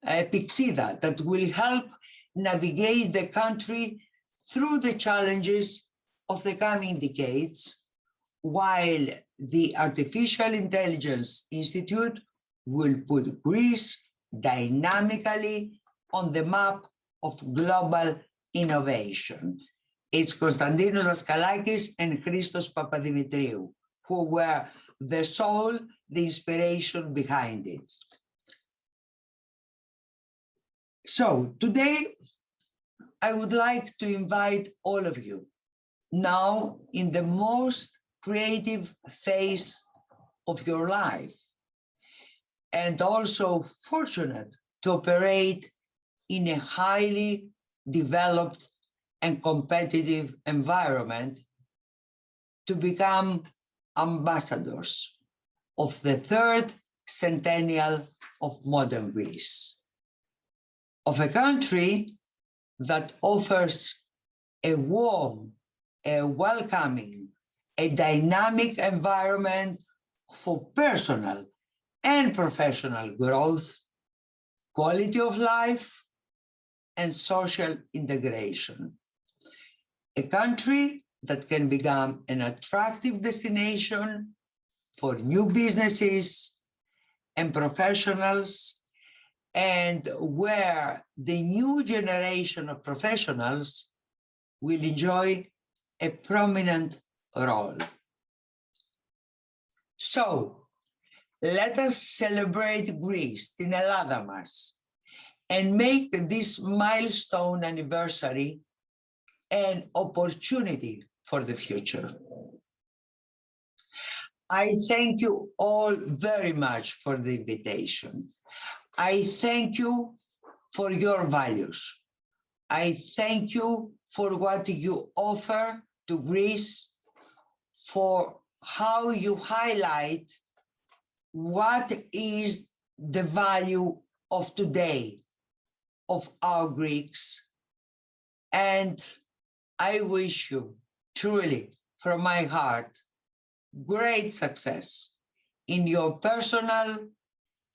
a pyxida that will help navigate the country through the challenges of the coming decades, while the Artificial Intelligence Institute will put Greece dynamically on the map of global innovation. It's Konstantinos Daskalakis and Christos Papadimitriou, who were the soul, the inspiration behind it. So today, I would like to invite all of you, now in the most creative phase of your life, and also fortunate to operate in a highly developed and competitive environment, to become ambassadors of the third centennial of modern Greece, of a country that offers a warm, a welcoming, a dynamic environment for personal and professional growth, quality of life, and social integration. A country that can become an attractive destination for new businesses and professionals, and where the new generation of professionals will enjoy a prominent role. So, let us celebrate Greece, την Ελλάδα μας, and make this milestone anniversary an opportunity for the future. I thank you all very much for the invitation. I thank you for your values. I thank you for what you offer to Greece, for how you highlight what is the value of today of our Greeks. And I wish you truly, from my heart, great success in your personal,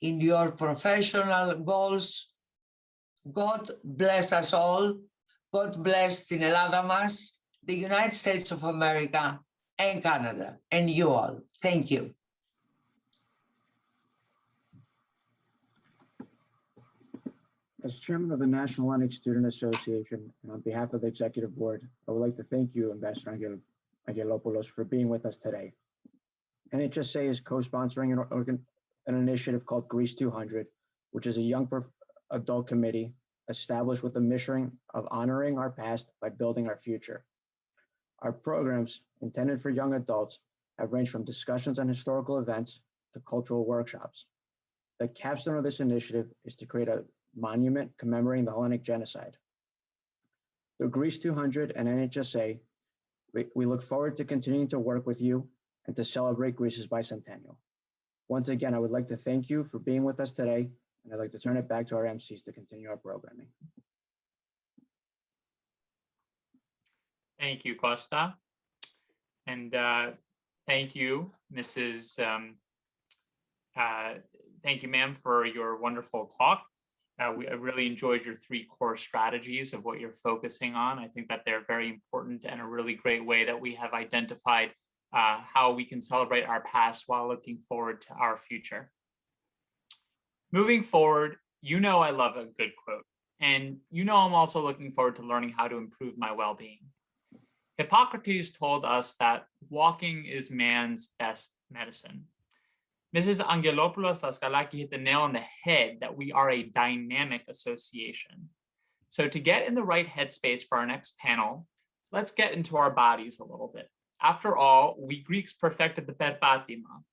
in your professional goals. God bless us all. God bless την Ελλάδα μας, the United States of America, and Canada, and you all. Thank you. As chairman of the National Hellenic Student Association, and on behalf of the executive board, I would like to thank you, Ambassador Angelopoulos, for being with us today. NHSA is co-sponsoring an initiative called Greece 200, which is a young adult committee established with the mission of honoring our past by building our future. Our programs, intended for young adults, have ranged from discussions on historical events to cultural workshops. The capstone of this initiative is to create a monument commemorating the Hellenic genocide. Through Greece 200 and NHSA, we look forward to continuing to work with you and to celebrate Greece's bicentennial. Once again, I would like to thank you for being with us today, and I'd like to turn it back to our MCs to continue our programming. Thank you, Costa. And Thank you, Mrs. Thank you, ma'am, for your wonderful talk. I really enjoyed your 3 core strategies of what you're focusing on. I think that they're very important and a really great way that we have identified how we can celebrate our past while looking forward to our future. Moving forward, you know I love a good quote, and you know I'm also looking forward to learning how to improve my well-being. Hippocrates told us that walking is man's best medicine. Mrs. Angelopoulos Laskalaki hit the nail on the head that we are a dynamic association. So to get in the right headspace for our next panel, let's get into our bodies a little bit. After all, we Greeks perfected the perpatima.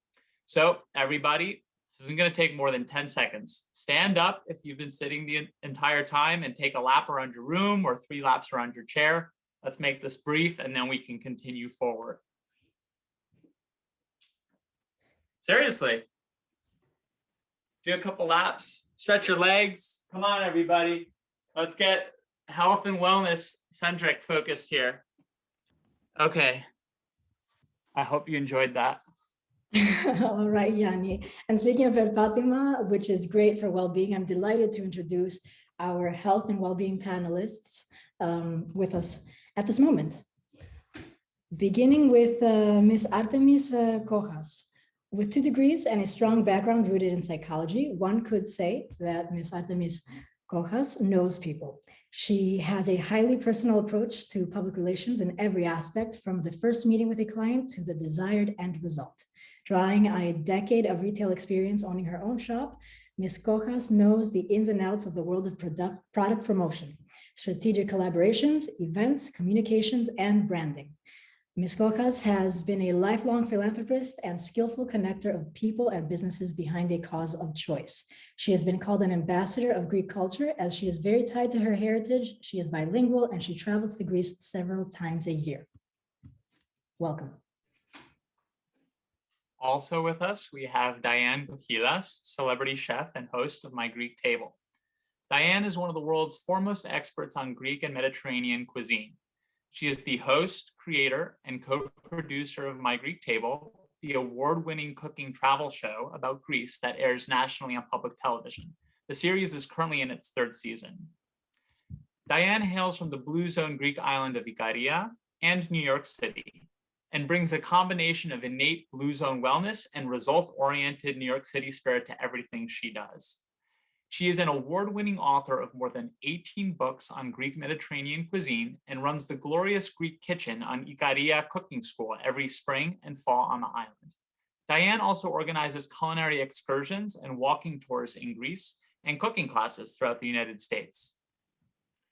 So everybody, this isn't going to take more than 10 seconds. Stand up if you've been sitting the entire time and take a lap around your room or 3 laps around your chair. Let's make this brief and then we can continue forward. Seriously, do a couple laps, stretch your legs. Come on, everybody. Let's get health and wellness centric focused here. Okay. I hope you enjoyed that. All right, Yanni. And speaking of Fatima, which is great for well-being, I'm delighted to introduce our health and well-being panelists with us at this moment. Beginning with Ms. Artemis Kojas. With 2 degrees and a strong background rooted in psychology, one could say that Ms. Artemis Kojas knows people. She has a highly personal approach to public relations in every aspect, from the first meeting with a client to the desired end result. Drawing on a decade of retail experience owning her own shop, Ms. Kojas knows the ins and outs of the world of product promotion, strategic collaborations, events, communications, and branding. Ms. Kojas has been a lifelong philanthropist and skillful connector of people and businesses behind a cause of choice. She has been called an ambassador of Greek culture as she is very tied to her heritage. She is bilingual and she travels to Greece several times a year. Welcome. Also with us, we have Diane Gila, celebrity chef and host of My Greek Table. Diane is one of the world's foremost experts on Greek and Mediterranean cuisine. She is the host, creator, and co-producer of My Greek Table, the award-winning cooking travel show about Greece that airs nationally on public television. The series is currently in its 3rd season. Diane hails from the Blue Zone Greek island of Ikaria and New York City, and brings a combination of innate Blue Zone wellness and result-oriented New York City spirit to everything she does. She is an award-winning author of more than 18 books on Greek Mediterranean cuisine and runs the Glorious Greek Kitchen on Ikaria Cooking School every spring and fall on the island. Diane also organizes culinary excursions and walking tours in Greece and cooking classes throughout the United States.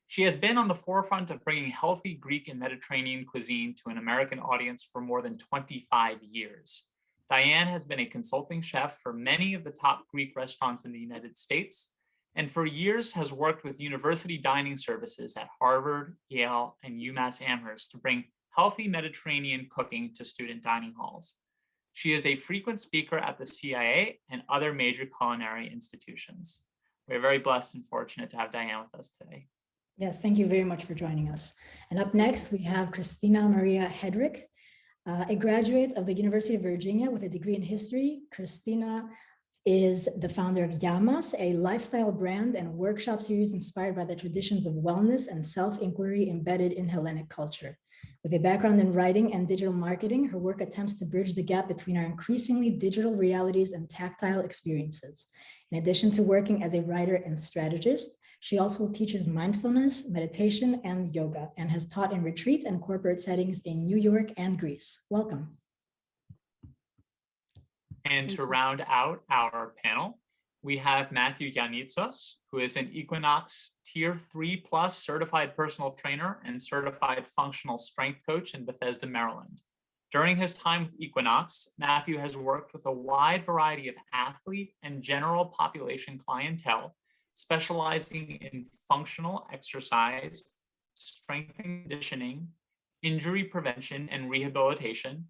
She has been on the forefront of bringing healthy Greek and Mediterranean cuisine to an American audience for more than 25 years. Diane has been a consulting chef for many of the top Greek restaurants in the United States, and for years has worked with university dining services at Harvard, Yale, and UMass Amherst to bring healthy Mediterranean cooking to student dining halls. She is a frequent speaker at the CIA and other major culinary institutions. We're very blessed and fortunate to have Diane with us today. Yes, thank you very much for joining us. And up next, we have Christina Maria Hedrick, a graduate of the University of Virginia with a degree in history. Christina is the founder of Yamas, a lifestyle brand and workshop series inspired by the traditions of wellness and self-inquiry embedded in Hellenic culture. With a background in writing and digital marketing, her work attempts to bridge the gap between our increasingly digital realities and tactile experiences. In addition to working as a writer and strategist, she also teaches mindfulness, meditation, and yoga, and has taught in retreat and corporate settings in New York and Greece. Welcome. And to round out our panel, we have Matthew Yanitsos, who is an Equinox Tier 3+ certified personal trainer and certified functional strength coach in Bethesda, Maryland. During his time with Equinox, Matthew has worked with a wide variety of athlete and general population clientele, specializing in functional exercise, strength and conditioning, injury prevention and rehabilitation,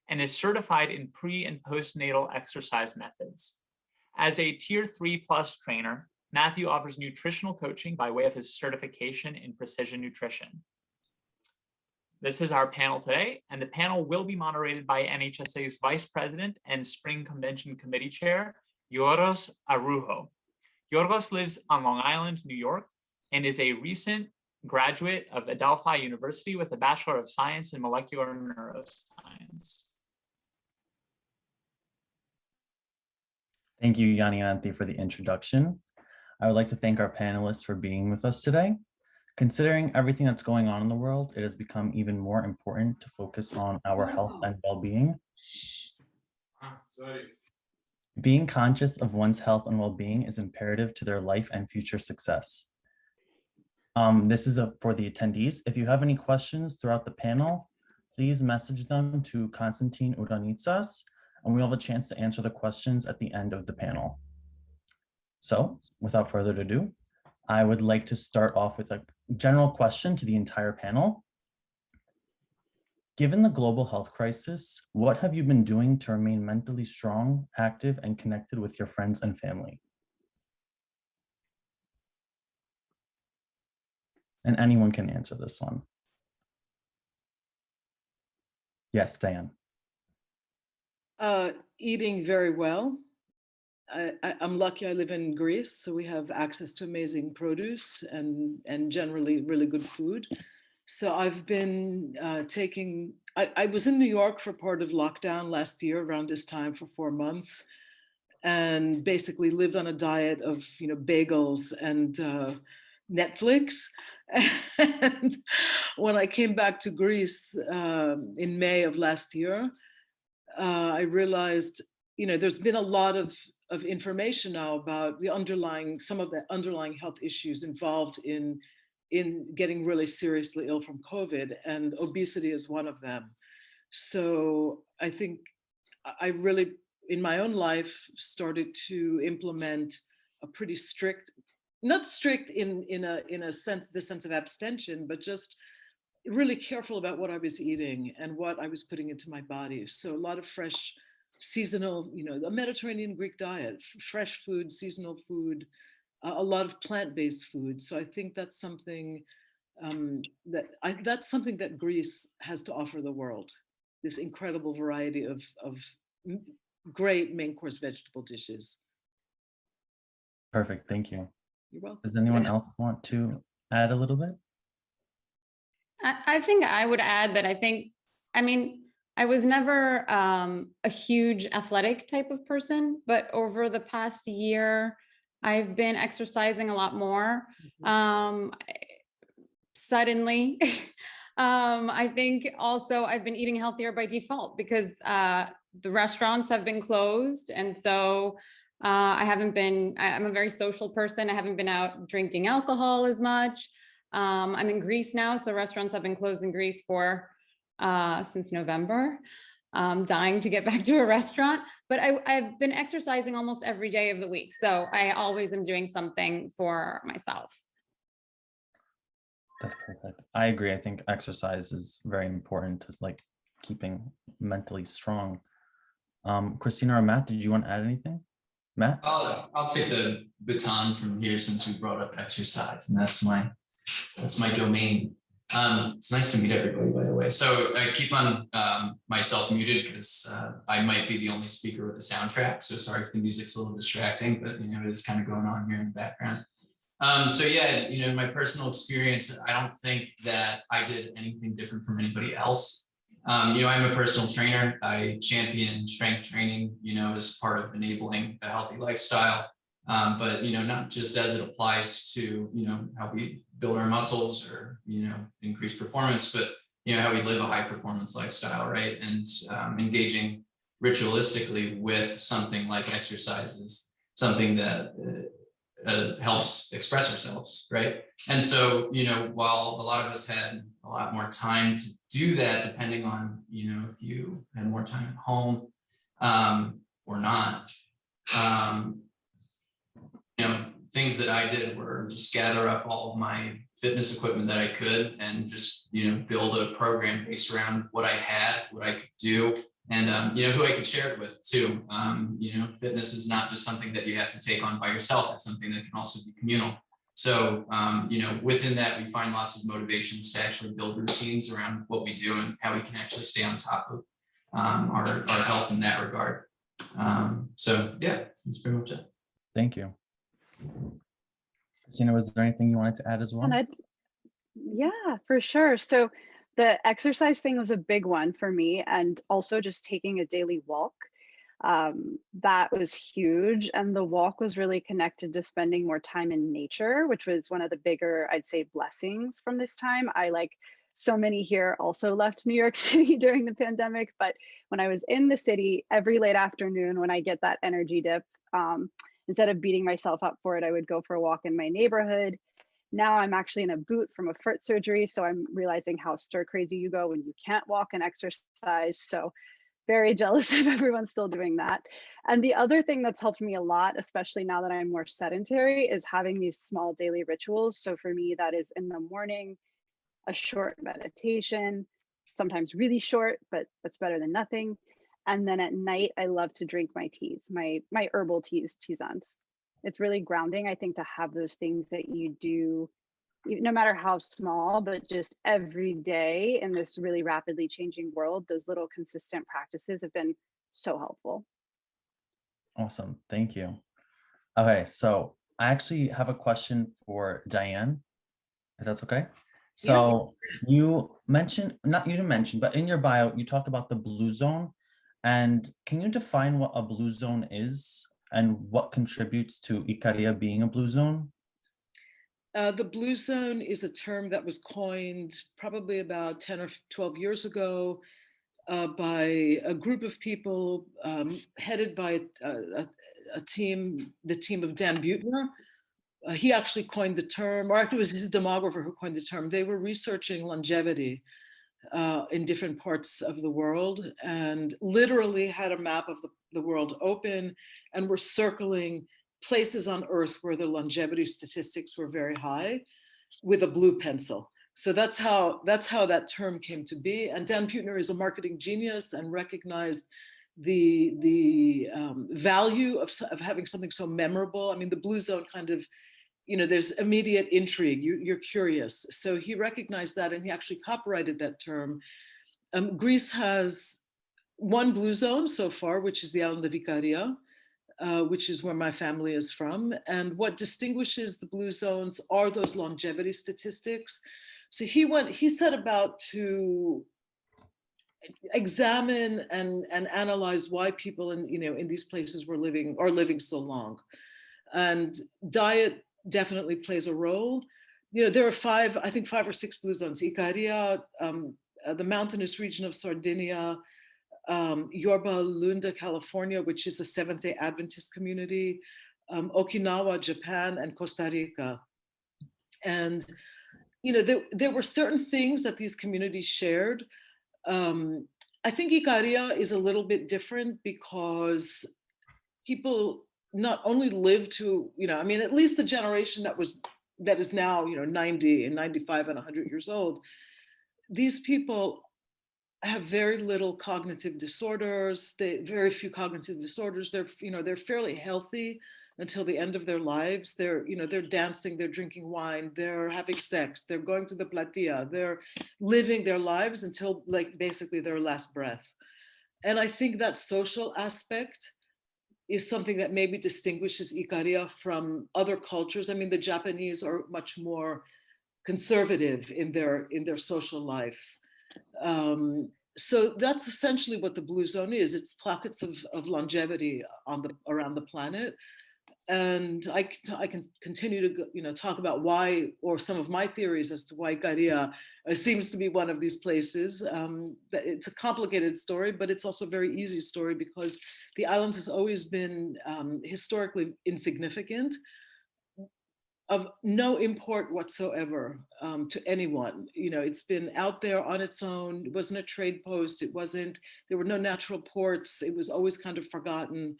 and is certified in pre- and postnatal exercise methods. As a Tier 3+ trainer, Matthew offers nutritional coaching by way of his certification in precision nutrition. This is our panel today, and the panel will be moderated by NHSA's Vice President and Spring Convention Committee Chair, Yorgos Aroujo. Yorgos lives on Long Island, New York, and is a recent graduate of Adelphi University with a Bachelor of Science in Molecular Neuroscience. Thank you, Yanni and Anthi, for the introduction. I would like to thank our panelists for being with us today. Considering everything that's going on in the world, it has become even more important to focus on our health and well-being. Being conscious of one's health and well-being is imperative to their life and future success. This is for the attendees. If you have any questions throughout the panel, please message them to Konstantin Uranitsas, and we'll have a chance to answer the questions at the end of the panel. So, without further ado, I would like to start off with a general question to the entire panel. Given the global health crisis, what have you been doing to remain mentally strong, active, and connected with your friends and family? And anyone can answer this one. Yes, Diane. Eating very well. I'm lucky I live in Greece, so we have access to amazing produce and generally really good food. So I've been I was in New York for part of lockdown last year around this time for 4 months, and basically lived on a diet of bagels and Netflix. And when I came back to Greece in May of last year, I realized there's been a lot of information now about some of the underlying health issues involved in getting really seriously ill from COVID, and obesity is one of them. So I think I really, in my own life, started to implement a pretty strict, not strict in a sense, the sense of abstention, but just really careful about what I was eating and what I was putting into my body. So a lot of fresh, seasonal, a Mediterranean Greek diet, fresh food, seasonal food, a lot of plant-based food. So I think that's something that's something that Greece has to offer the world. This incredible variety of great main course vegetable dishes. Perfect, thank you. You're welcome. Does anyone else want to add a little bit? I think I would add that I was never a huge athletic type of person, but over the past year, I've been exercising a lot more. Suddenly, I think also I've been eating healthier by default because the restaurants have been closed. And so I'm a very social person. I haven't been out drinking alcohol as much. I'm in Greece now, so restaurants have been closed in Greece since November. Dying to get back to a restaurant, but I've been exercising almost every day of the week. So I always am doing something for myself. That's perfect. I agree. I think exercise is very important to like keeping mentally strong. Christina or Matt, did you want to add anything? Matt? I'll take the baton from here since we brought up exercise, and that's my domain. It's nice to meet everybody, by the way. So I keep on myself muted because I might be the only speaker with the soundtrack. So sorry if the music's a little distracting, but it is kind of going on here in the background. So yeah, my personal experience, I don't think that I did anything different from anybody else. I'm a personal trainer. I champion strength training, as part of enabling a healthy lifestyle. But not just as it applies to how we build our muscles or increase performance, but how we live a high performance lifestyle, right? And engaging ritualistically with something like exercise is something that helps express ourselves, right? And so while a lot of us had a lot more time to do that, depending on if you had more time at home or not. Things that I did were just gather up all of my fitness equipment that I could and just, build a program based around what I had, what I could do, and, who I could share it with too. Fitness is not just something that you have to take on by yourself. It's something that can also be communal. So, within that, we find lots of motivations to actually build routines around what we do and how we can actually stay on top of our health in that regard. So yeah, that's pretty much it. Thank you. Christina, was there anything you wanted to add as well? Yeah, for sure. So the exercise thing was a big one for me, and also just taking a daily walk. That was huge. And the walk was really connected to spending more time in nature, which was one of the bigger, I'd say, blessings from this time. So many here also left New York City during the pandemic, but when I was in the city, every late afternoon when I get that energy dip, instead of beating myself up for it, I would go for a walk in my neighborhood. Now I'm actually in a boot from a foot surgery, so I'm realizing how stir crazy you go when you can't walk and exercise. So very jealous of everyone still doing that. And the other thing that's helped me a lot, especially now that I'm more sedentary, is having these small daily rituals. So for me, that is in the morning, a short meditation, sometimes really short, but that's better than nothing. And then at night, I love to drink my teas, my herbal teas, tisanes. It's really grounding, I think, to have those things that you do, no matter how small, but just every day in this really rapidly changing world. Those little consistent practices have been so helpful. Awesome, thank you. Okay, so I actually have a question for Diane, if that's okay. So you mentioned, not you didn't mention, but in your bio, you talked about the blue zone. And can you define what a blue zone is and what contributes to Ikaria being a blue zone? The blue zone is a term that was coined probably about 10 or 12 years ago by a group of people headed by a team, the team of Dan Buettner. He actually coined the term, or actually it was his demographer who coined the term. They were researching longevity in different parts of the world and literally had a map of the world open and were circling places on Earth where the longevity statistics were very high with a blue pencil. So that's how that term came to be. And Dan Buettner is a marketing genius and recognized the value of having something so memorable. I mean, the blue zone kind of, there's immediate intrigue. You're curious. So he recognized that, and he actually copyrighted that term. Greece has one blue zone so far, which is the island of Ikaria, which is where my family is from. And what distinguishes the blue zones are those longevity statistics. So he set about to examine and analyze why people in these places are living so long. And diet definitely plays a role. There are five or six blue zones: Ikaria, the mountainous region of Sardinia, Yorba Linda, California, which is a Seventh-day Adventist community, Okinawa, Japan, and Costa Rica. And there were certain things that these communities shared. I think Ikaria is a little bit different because people not only live to, at least the generation that is now, 90 and 95 and 100 years old, these people have very little cognitive disorders. Very few cognitive disorders. They're fairly healthy until the end of their lives. They're dancing, they're drinking wine, they're having sex, they're going to the platia, they're living their lives until basically their last breath. And I think that social aspect is something that maybe distinguishes Ikaria from other cultures. I mean, the Japanese are much more conservative in their social life. So that's essentially what the blue zone is. It's pockets of longevity around the planet. And I can continue to talk about why, or some of my theories as to why Ikaria seems to be one of these places. It's a complicated story, but it's also a very easy story because the island has always been historically insignificant, of no import whatsoever to anyone. It's been out there on its own. It wasn't a trade post. There were no natural ports. It was always kind of forgotten.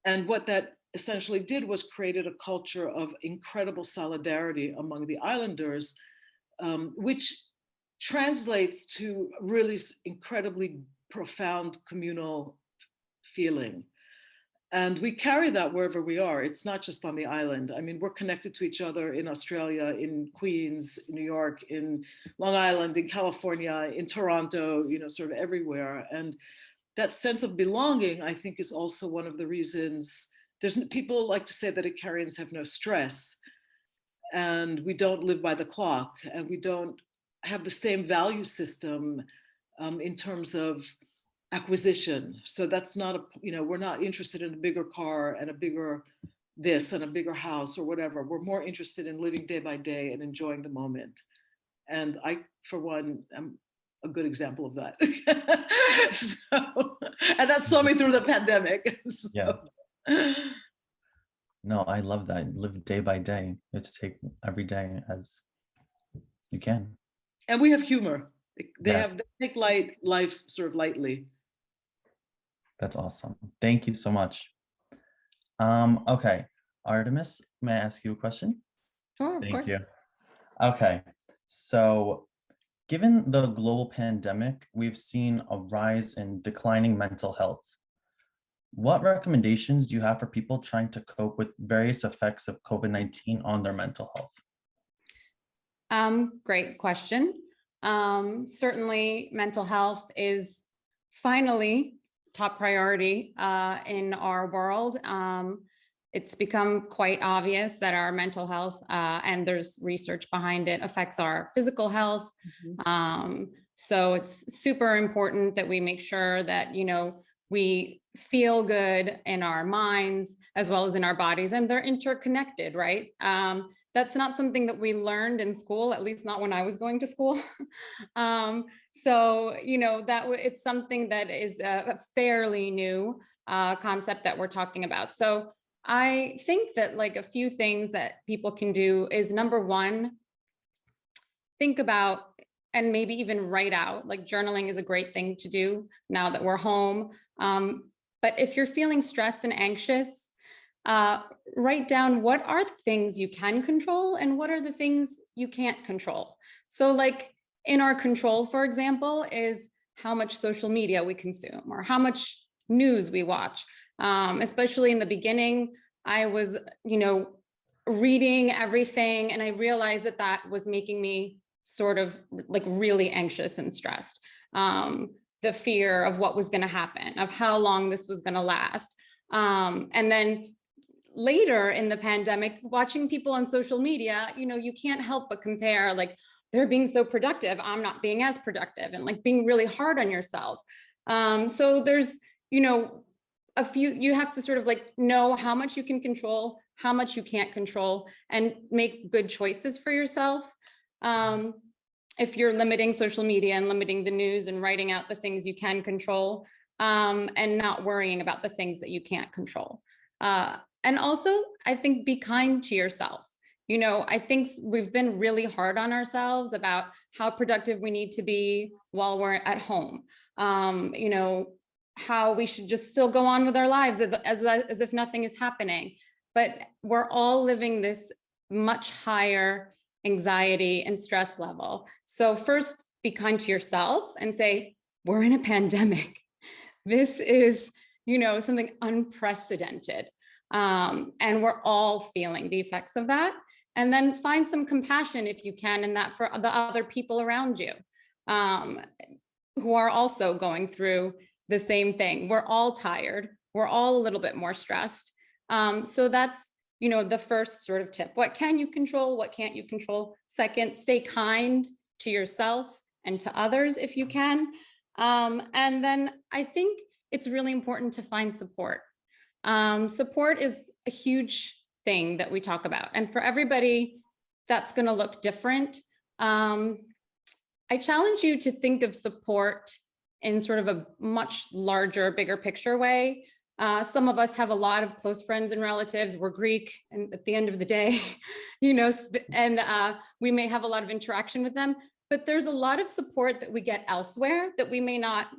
And what that essentially did was created a culture of incredible solidarity among the islanders, which translates to really incredibly profound communal feeling. And we carry that wherever we are. It's not just on the island. I mean, we're connected to each other in Australia, in Queens, in New York, in Long Island, in California, in Toronto, you know, sort of everywhere. And that sense of belonging, I think, is also one of the reasons. People like to say that Icarians have no stress, and we don't live by the clock, and we don't have the same value system in terms of acquisition. So that's not a, you know, we're not interested in a bigger car and a bigger this and a bigger house or whatever. We're more interested in living day by day and enjoying the moment. And I, for one, am a good example of that. And that saw me through the pandemic. So. Yeah. No, I love that. Live day by day. You have to take every day as you can. And we have humor. They take life sort of lightly. That's awesome. Thank you so much. Okay, Artemis, may I ask you a question? Sure, of course. Thank you. Okay, so given the global pandemic, we've seen a rise in declining mental health. What recommendations do you have for people trying to cope with various effects of COVID-19 on their mental health? Great question. Certainly mental health is finally top priority in our world. It's become quite obvious that our mental health, and there's research behind it, affects our physical health. So it's super important that we make sure that, you know, we feel good in our minds as well as in our bodies, and they're interconnected, right? That's not something that we learned in school, at least not when I was going to school. So, you know, it's something that is a fairly new concept that we're talking about. So I think that like a few things that people can do is, number one, think about and maybe even write out, like journaling is a great thing to do now that we're home. But if you're feeling stressed and anxious, write down what are the things you can control and what are the things you can't control. So like in our control, for example, is how much social media we consume or how much news we watch. Especially in the beginning, I was, you know, reading everything, and I realized that that was making me sort of like really anxious and stressed. The fear of what was going to happen, of how long this was going to last. And then later in the pandemic, watching people on social media, you know, you can't help but compare, like, they're being so productive, I'm not being as productive, and like being really hard on yourself. So there's, you know, you have to sort of like know how much you can control, how much you can't control, and make good choices for yourself. If you're limiting social media and limiting the news and writing out the things you can control, and not worrying about the things that you can't control. And also, I think be kind to yourself. You know, I think we've been really hard on ourselves about how productive we need to be while we're at home. You know, how we should just still go on with our lives as if nothing is happening. But we're all living this much higher anxiety and stress level. So first, be kind to yourself and say, we're in a pandemic. This is, you know, something unprecedented. And we're all feeling the effects of that. And then find some compassion, if you can, in that for the other people around you, who are also going through the same thing. We're all tired. We're all a little bit more stressed. So that's, you know, the first sort of tip. What can you control? What can't you control? Second, stay kind to yourself and to others if you can. And then I think it's really important to find support. Support is a huge thing that we talk about. And for everybody, that's going to look different. I challenge you to think of support in sort of a much larger, bigger picture way. Some of us have a lot of close friends and relatives. We're Greek, and at the end of the day, you know, and we may have a lot of interaction with them, but there's a lot of support that we get elsewhere that we may not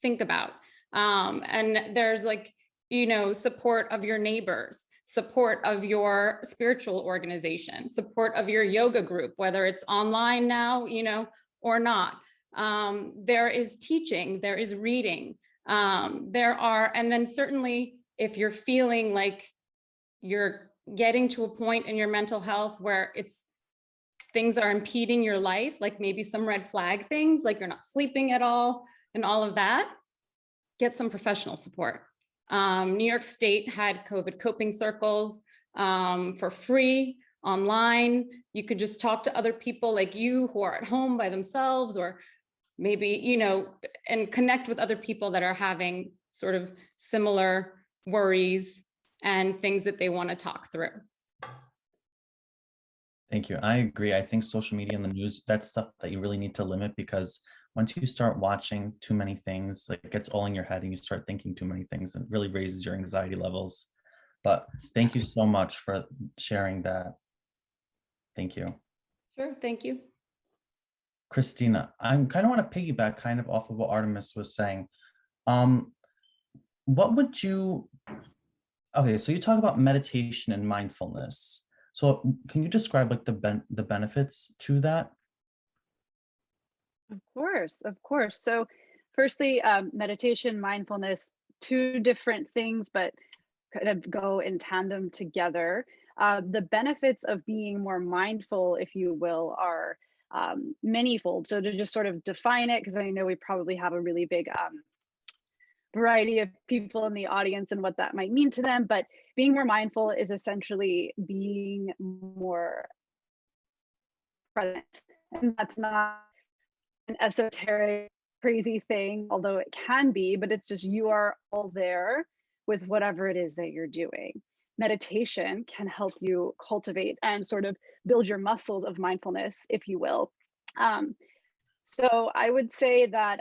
think about. And there's like, you know, support of your neighbors, support of your spiritual organization, support of your yoga group, whether it's online now, you know, or not. There is teaching, there is reading, and then certainly if you're feeling like you're getting to a point in your mental health where things are impeding your life, like maybe some red flag things, like you're not sleeping at all and all of that, get some professional support. New York State had COVID coping circles for free online. You could just talk to other people like you who are at home by themselves, or maybe, and connect with other people that are having sort of similar worries and things that they want to talk through. Thank you. I agree. I think social media and the news, that's stuff that you really need to limit, because once you start watching too many things, like it gets all in your head and you start thinking too many things, and it really raises your anxiety levels. But thank you so much for sharing that. Thank you. Sure. Thank you. Christina, I kind of want to piggyback kind of off of what Artemis was saying. What would you, okay, so you talk about meditation and mindfulness. So can you describe like the benefits to that? Of course. So firstly, meditation, mindfulness, two different things, but kind of go in tandem together. The benefits of being more mindful, if you will, are manyfold. So to just sort of define it, because I know we probably have a really big variety of people in the audience and what that might mean to them, but being more mindful is essentially being more present. And that's not an esoteric, crazy thing, although it can be, but it's just you are all there with whatever it is that you're doing. Meditation can help you cultivate and sort of build your muscles of mindfulness, if you will. So I would say that,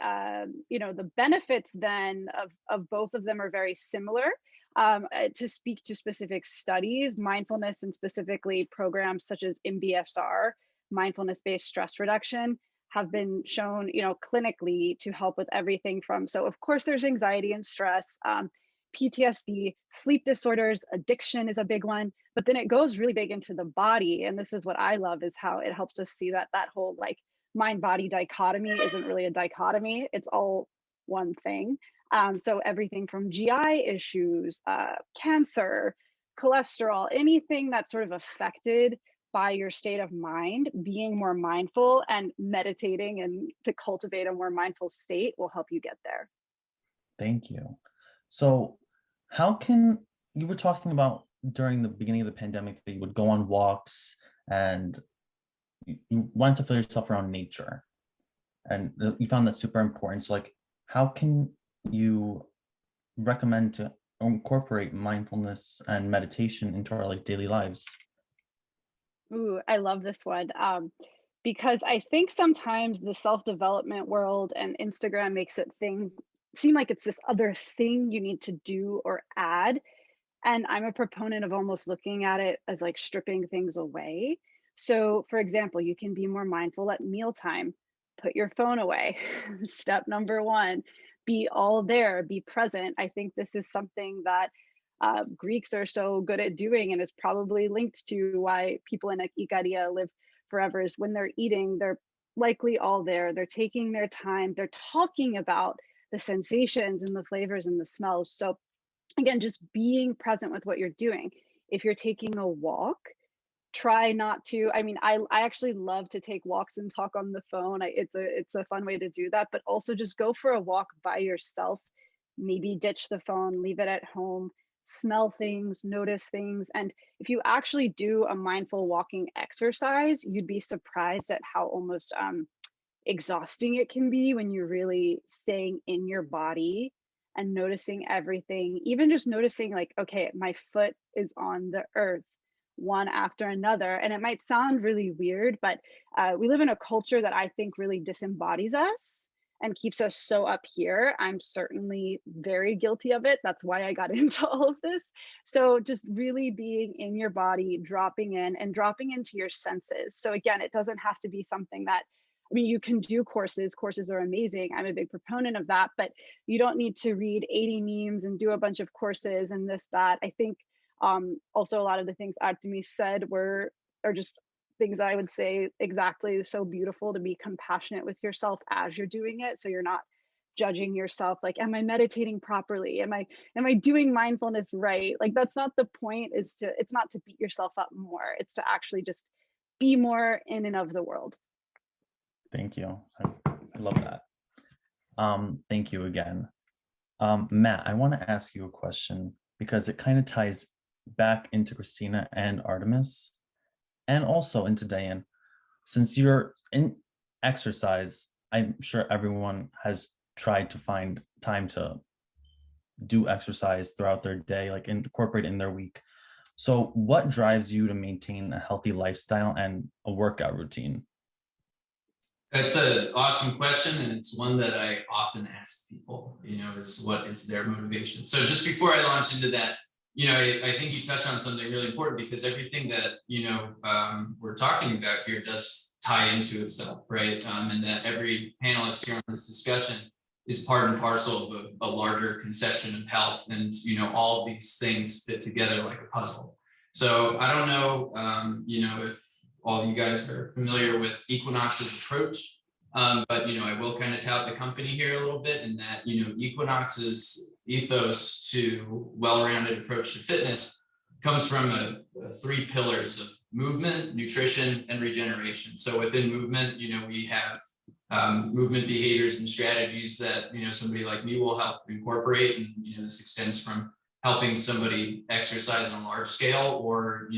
the benefits then of both of them are very similar. To speak to specific studies, mindfulness and specifically programs such as MBSR, mindfulness-based stress reduction, have been shown, clinically to help with everything from, so of course there's anxiety and stress, PTSD, sleep disorders, addiction is a big one, but then it goes really big into the body. And this is what I love, is how it helps us see that whole like mind-body dichotomy isn't really a dichotomy, it's all one thing. So everything from GI issues, cancer, cholesterol, anything that's sort of affected by your state of mind, being more mindful and meditating and to cultivate a more mindful state will help you get there. Thank you. So you were talking about during the beginning of the pandemic that you would go on walks and you wanted to feel yourself around nature, and you found that super important. So like, how can you recommend to incorporate mindfulness and meditation into our daily lives? Ooh, I love this one. Because I think sometimes the self-development world and Instagram makes it seem like it's this other thing you need to do or add. And I'm a proponent of almost looking at it as like stripping things away. So for example, you can be more mindful at mealtime, put your phone away. Step number one, be all there, be present. I think this is something that Greeks are so good at doing, and is probably linked to why people in Ikaria live forever, is when they're eating, they're likely all there. They're taking their time. They're talking about the sensations and the flavors and the smells. So again, just being present with what you're doing. If you're taking a walk, try not to, I actually love to take walks and talk on the phone. It's a fun way to do that, but also just go for a walk by yourself. Maybe ditch the phone, leave it at home, smell things, notice things. And if you actually do a mindful walking exercise, you'd be surprised at how almost exhausting it can be when you're really staying in your body and noticing everything. Even just noticing like, okay, my foot is on the earth, one after another. And it might sound really weird, but we live in a culture that I think really disembodies us and keeps us so up here. I'm certainly very guilty of it. That's why I got into all of this. So just really being in your body, dropping in and dropping into your senses. So again, it doesn't have to be something that, you can do courses. Courses are amazing. I'm a big proponent of that, but you don't need to read 80 memes and do a bunch of courses and this, that. I think also a lot of the things Artemis said are just things I would say exactly, so beautiful to be compassionate with yourself as you're doing it. So you're not judging yourself, like, am I meditating properly? Am I doing mindfulness right? Like, that's not the point. It's not to beat yourself up more. It's to actually just be more in and of the world. Thank you. I love that. Thank you again. Matt, I want to ask you a question because it kind of ties back into Christina and Artemis and also into Diane. Since you're in exercise, I'm sure everyone has tried to find time to do exercise throughout their day, like incorporate in their week. So what drives you to maintain a healthy lifestyle and a workout routine? That's an awesome question, and it's one that I often ask people, is what is their motivation? So just before I launch into that, I think you touched on something really important, because everything that, we're talking about here does tie into itself, right? And that every panelist here on this discussion is part and parcel of a larger conception of health, and, all of these things fit together like a puzzle. So I don't know, if all of you guys are familiar with Equinox's approach, but, I will kind of tout the company here a little bit, in that, Equinox's ethos to well-rounded approach to fitness comes from three pillars of movement, nutrition, and regeneration. So within movement, we have movement behaviors and strategies that, somebody like me will help incorporate. And, this extends from helping somebody exercise on a large scale, or,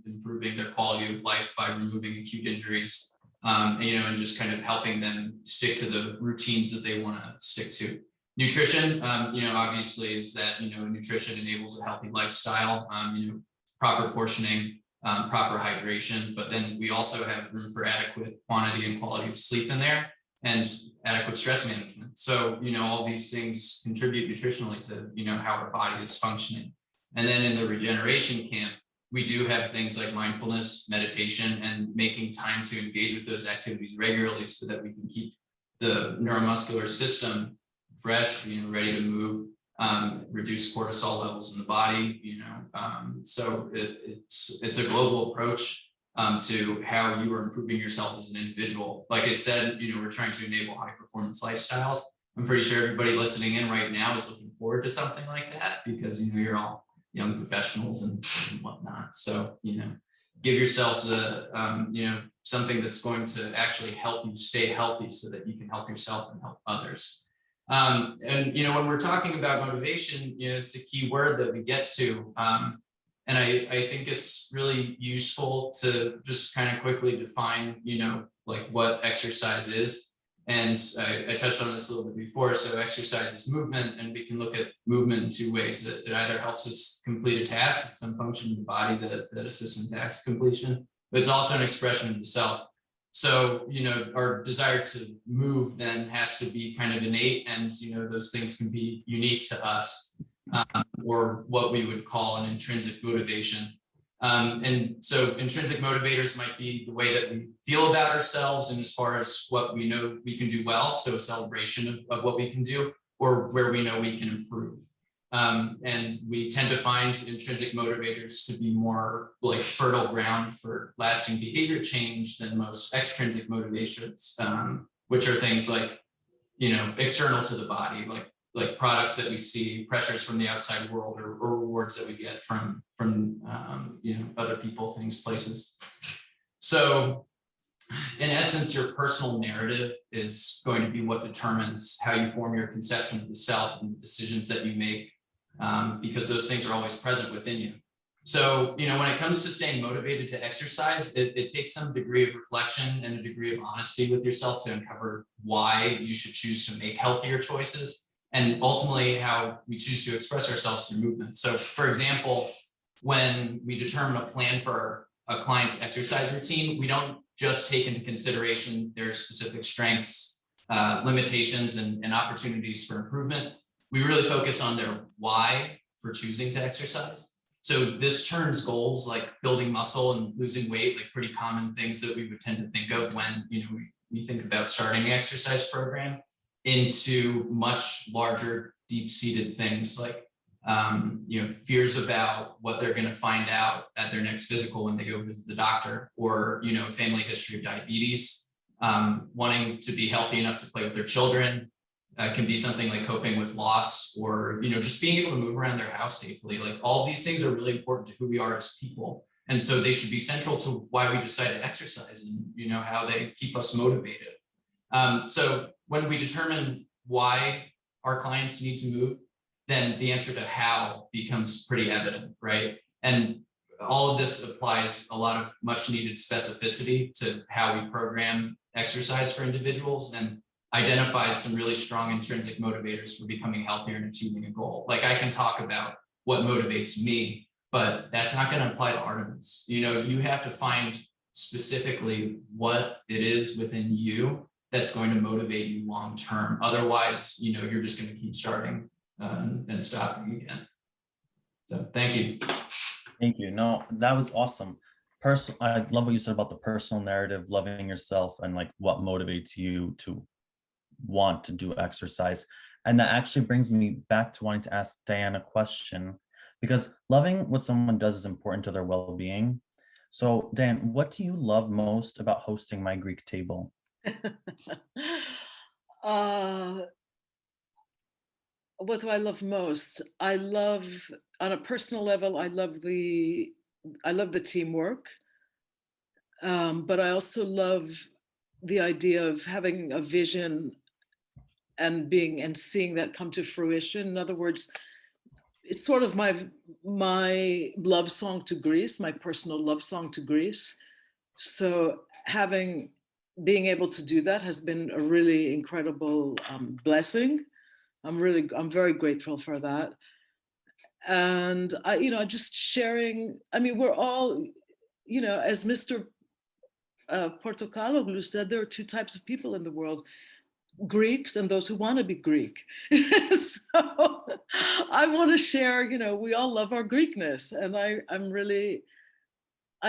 improving their quality of life by removing acute injuries, and just kind of helping them stick to the routines that they want to stick to. Nutrition, obviously is that, nutrition enables a healthy lifestyle, proper portioning, proper hydration, but then we also have room for adequate quantity and quality of sleep in there, and adequate stress management. So, all these things contribute nutritionally to, how our body is functioning. And then in the regeneration camp, we do have things like mindfulness, meditation, and making time to engage with those activities regularly so that we can keep the neuromuscular system fresh, ready to move, reduce cortisol levels in the body, so it's a global approach to how you are improving yourself as an individual. Like I said, we're trying to enable high performance lifestyles. I'm pretty sure everybody listening in right now is looking forward to something like that, because, you're all young professionals and whatnot. So, give yourselves something that's going to actually help you stay healthy so that you can help yourself and help others. And, when we're talking about motivation, it's a key word that we get to. And I think it's really useful to just kind of quickly define, like what exercise is. And I touched on this a little bit before. So exercise is movement, and we can look at movement in two ways. It either helps us complete a task, some function of the body that assists in task completion, but it's also an expression of the self. So, our desire to move then has to be kind of innate, and, those things can be unique to us, or what we would call an intrinsic motivation. And so intrinsic motivators might be the way that we feel about ourselves, and as far as what we know we can do well, so a celebration of what we can do, or where we know we can improve. And we tend to find intrinsic motivators to be more like fertile ground for lasting behavior change than most extrinsic motivations, which are things like, external to the body, like products that we see, pressures from the outside world, or rewards that we get from other people, things, places. So in essence, your personal narrative is going to be what determines how you form your conception of the self and the decisions that you make, because those things are always present within you. So, when it comes to staying motivated to exercise, it takes some degree of reflection and a degree of honesty with yourself to uncover why you should choose to make healthier choices, and ultimately how we choose to express ourselves through movement. So, for example, when we determine a plan for a client's exercise routine, we don't just take into consideration their specific strengths, limitations, and opportunities for improvement. We really focus on their why for choosing to exercise. So this turns goals like building muscle and losing weight, like pretty common things that we would tend to think of when we think about starting an exercise program, into much larger, deep-seated things like fears about what they're going to find out at their next physical when they go visit the doctor, or family history of diabetes, wanting to be healthy enough to play with their children, can be something like coping with loss, or, you know, just being able to move around their house safely. Like, all of these things are really important to who we are as people. And so they should be central to why we decide to exercise, and, you know, how they keep us motivated. So when we determine why our clients need to move, then the answer to how becomes pretty evident, right? And all of this applies a lot of much needed specificity to how we program exercise for individuals, and identifies some really strong intrinsic motivators for becoming healthier and achieving a goal. Like, I can talk about what motivates me, but that's not going to apply to Artemis. You know, you have to find specifically what it is within you that's going to motivate you long term. Otherwise, you know, you're just going to keep starting and stopping again. So thank you. Thank you. No, that was awesome. I love what you said about the personal narrative, loving yourself, and like what motivates you to want to do exercise. And that actually brings me back to wanting to ask Diane a question, because loving what someone does is important to their well-being. So Diane, what do you love most about hosting My Greek Table? What do I love most? I love, on a personal level, I love the teamwork, but I also love the idea of having a vision and seeing that come to fruition. In other words, it's sort of my love song to Greece, my personal love song to Greece. So being able to do that has been a really incredible blessing. I'm very grateful for that. And just sharing, I mean, we're all, as Mr. Portokaloglu said, there are two types of people in the world: Greeks and those who want to be Greek. So I want to share, we all love our Greekness, and I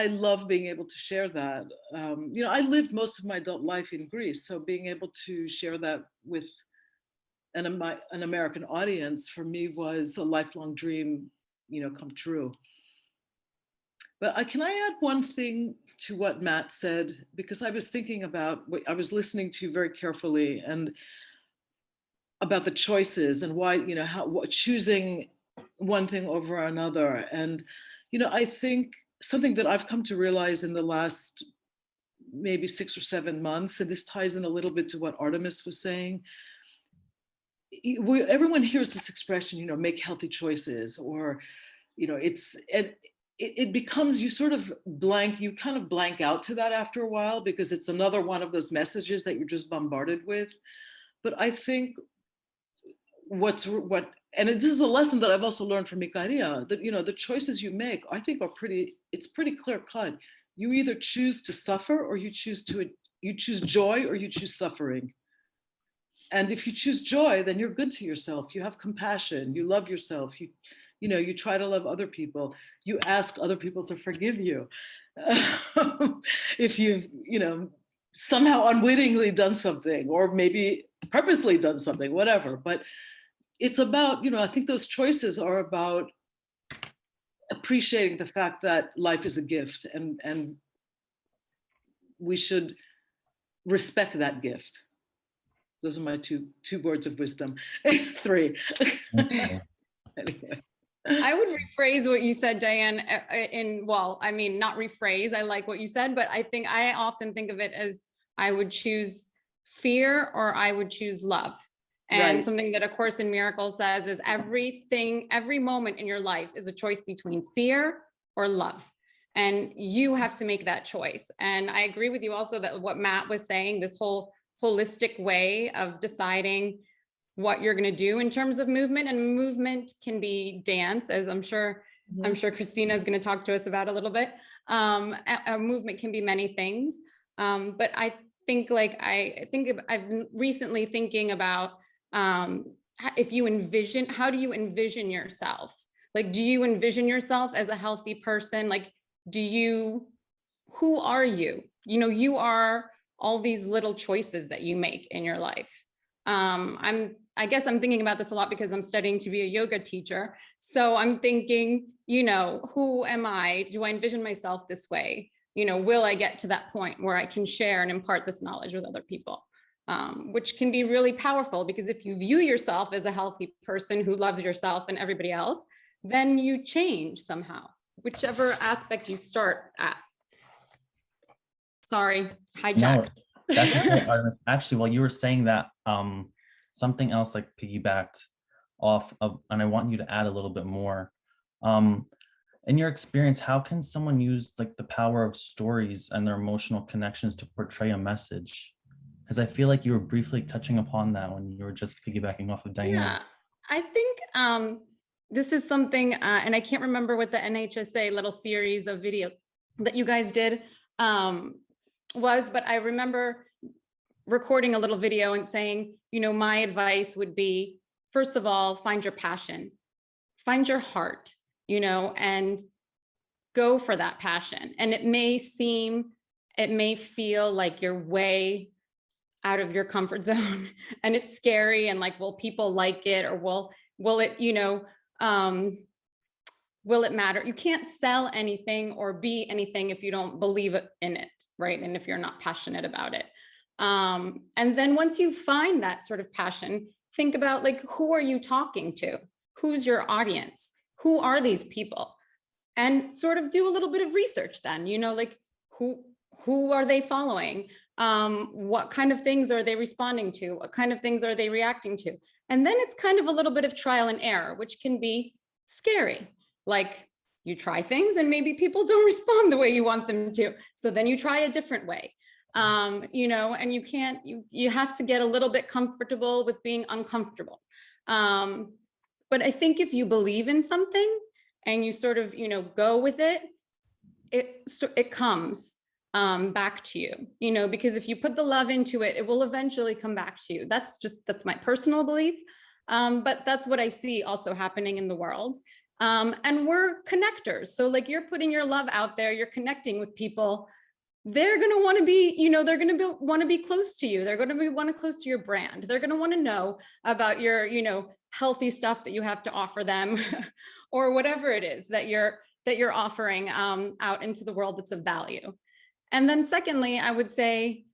love being able to share that. I lived most of my adult life in Greece, so being able to share that with an American audience for me was a lifelong dream, come true. But can I add one thing to what Matt said? Because I was thinking about, I was listening to you very carefully, and about the choices and why, choosing one thing over another. And, I think something that I've come to realize in the last maybe 6 or 7 months, and this ties in a little bit to what Artemis was saying, everyone hears this expression, make healthy choices, or, it becomes, you kind of blank out to that after a while, because it's another one of those messages that you're just bombarded with. But I think and this is a lesson that I've also learned from Ikaria, that, the choices you make, I think it's pretty clear cut. You either choose to suffer, or you choose joy, or you choose suffering. And if you choose joy, then you're good to yourself. You have compassion, you love yourself, you try to love other people, you ask other people to forgive you. If you've, somehow unwittingly done something, or maybe purposely done something, whatever. But it's about, I think those choices are about appreciating the fact that life is a gift, and we should respect that gift. Those are my two words of wisdom. 3. Anyway. I would rephrase what you said, Diane, not rephrase, I like what you said, but I often think of it as I would choose fear, or I would choose love. And something that A Course in Miracles says is every moment in your life is a choice between fear or love. And you have to make that choice. And I agree with you also that what Matt was saying, this whole holistic way of deciding what you're going to do in terms of movement, and movement can be dance, as I'm sure Christina is going to talk to us about a little bit. A movement can be many things. But I think I've been recently thinking about how do you envision yourself? Like, do you envision yourself as a healthy person? Like, who are you? You are all these little choices that you make in your life. I guess I'm thinking about this a lot because I'm studying to be a yoga teacher. So I'm thinking, who am I? Do I envision myself this way? Will I get to that point where I can share and impart this knowledge with other people? which can be really powerful, because if you view yourself as a healthy person who loves yourself and everybody else, then you change somehow, whichever aspect you start at. Sorry, hijacked. No, that's okay. Actually, while you were saying that, something else like piggybacked off of, and I want you to add a little bit more. In your experience, how can someone use like the power of stories and their emotional connections to portray a message? Because I feel like you were briefly touching upon that when you were just piggybacking off of Diane. Yeah, I think this is something, and I can't remember what the NHSA little series of video that you guys did was, but I remember recording a little video and saying, you know, my advice would be, first of all, find your passion, find your heart, you know, and go for that passion. And it may feel like you're way out of your comfort zone and it's scary, and like, will people like it, or will it, you know, will it matter? You can't sell anything or be anything if you don't believe in it, right? And if you're not passionate about it. And then once you find that sort of passion, think about like, who are you talking to? Who's your audience? Who are these people? And sort of do a little bit of research then, you know, like who are they following? What kind of things are they responding to? What kind of things are they reacting to? And then it's kind of a little bit of trial and error, which can be scary. Like you try things and maybe people don't respond the way you want them to. So then you try a different way. You know, and you have to get a little bit comfortable with being uncomfortable. But I think if you believe in something and you sort of, you know, go with it, it comes back to you, you know, because if you put the love into it, it will eventually come back to you. That's my personal belief. But that's what I see also happening in the world. And we're connectors. So like you're putting your love out there, you're connecting with people. They're going to want to be, you know, they're going to want to be close to you. They're going to want to close to your brand. They're going to want to know about your, you know, healthy stuff that you have to offer them or whatever it is that you're offering out into the world that's of value. And then secondly, I would say,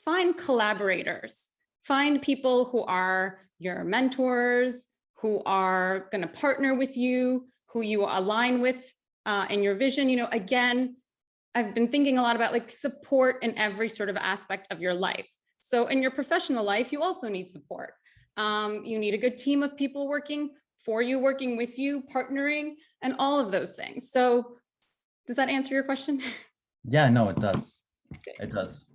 find collaborators, find people who are your mentors, who are going to partner with you, who you align with in your vision. You know, again, I've been thinking a lot about like support in every sort of aspect of your life. So in your professional life, you also need support. You need a good team of people working for you, working with you, partnering, and all of those things. So does that answer your question? Yeah, no, it does. It does.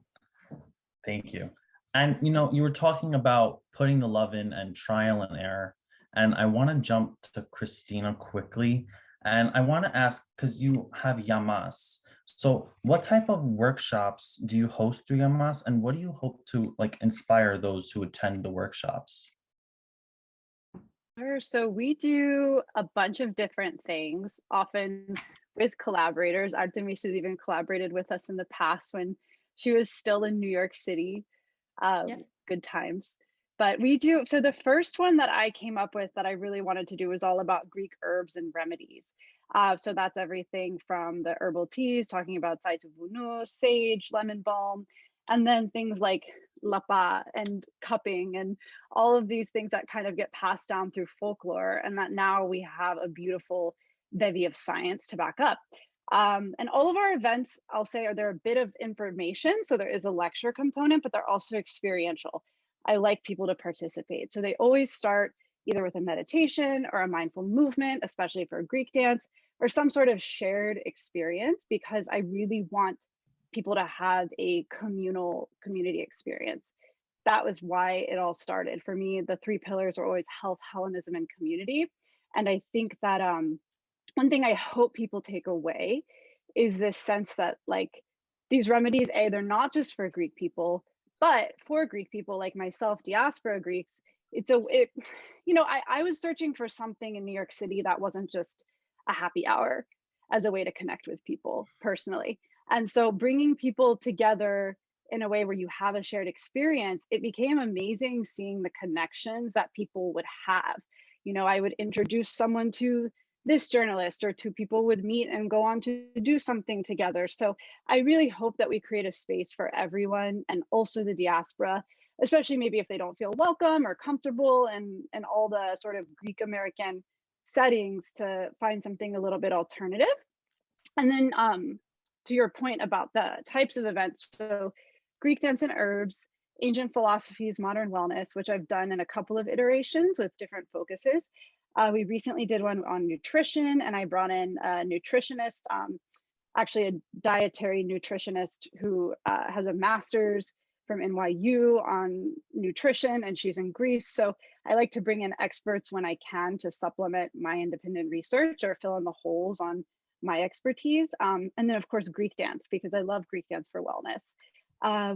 Thank you. And, you know, you were talking about putting the love in and trial and error. And I want to jump to Christina quickly. And I want to ask, because you have Llamas. So what type of workshops do you host through Llamas, and what do you hope to like inspire those who attend the workshops? Sure. So we do a bunch of different things, often with collaborators. Artemis has even collaborated with us in the past when she was still in New York City. Good times. But we do, so the first one that I came up with that I really wanted to do was all about Greek herbs and remedies. So that's everything from the herbal teas, talking about saitavunu, sage, lemon balm, and then things like lapa and cupping and all of these things that kind of get passed down through folklore, and that now we have a beautiful bevy of science to back up. And all of our events, I'll say, they're a bit of information. So there is a lecture component, but they're also experiential. I like people to participate. So they always start either with a meditation or a mindful movement, especially for a Greek dance, or some sort of shared experience, because I really want people to have a community experience. That was why it all started. For me, the three pillars are always health, Hellenism, and community. And I think that one thing I hope people take away is this sense that like these remedies, they're not just for Greek people, but for Greek people like myself, Diaspora Greeks, I was searching for something in New York City that wasn't just a happy hour as a way to connect with people personally. And so bringing people together in a way where you have a shared experience, it became amazing seeing the connections that people would have. You know, I would introduce someone to this journalist or two people would meet and go on to do something together. So I really hope that we create a space for everyone, and also the diaspora, especially maybe if they don't feel welcome or comfortable and all the sort of Greek American settings, to find something a little bit alternative. And then to your point about the types of events, so Greek dance and herbs, ancient philosophies, modern wellness, which I've done in a couple of iterations with different focuses. We recently did one on nutrition, and I brought in a nutritionist, actually a dietary nutritionist who has a master's from NYU on nutrition, and she's in Greece. So I like to bring in experts when I can to supplement my independent research or fill in the holes on my expertise. And then of course, Greek dance, because I love Greek dance for wellness.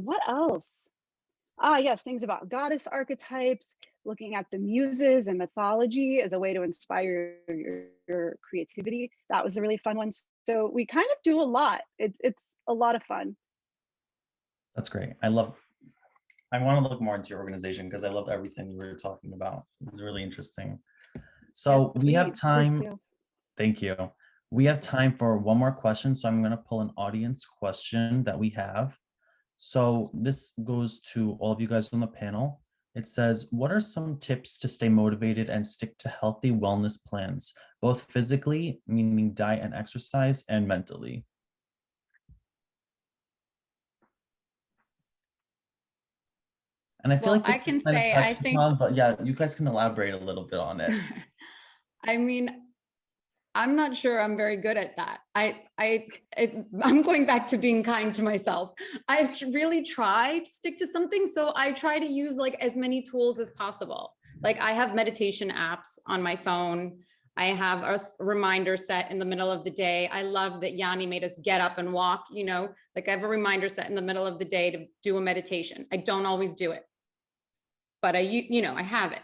What else? Yes, things about goddess archetypes, looking at the muses and mythology as a way to inspire your creativity. That was a really fun one. So we kind of do a lot. It's a lot of fun. That's great. I want to look more into your organization because I love everything you were talking about. It's really interesting. So Yes, we have please time. do. Thank you. We have time for one more question. So I'm going to pull an audience question that we have. So this goes to all of you guys on the panel. It says, what are some tips to stay motivated and stick to healthy wellness plans, both physically, meaning diet and exercise, and mentally? And I feel like this I can is kind of say, I touched think, upon, but yeah, you guys can elaborate a little bit on it. I mean, I'm not sure I'm very good at that. I'm going back to being kind to myself. I really try to stick to something. So I try to use like as many tools as possible. Like I have meditation apps on my phone. I have a reminder set in the middle of the day. I love that Yanni made us get up and walk, you know, like I have a reminder set in the middle of the day to do a meditation. I don't always do it, but I have it.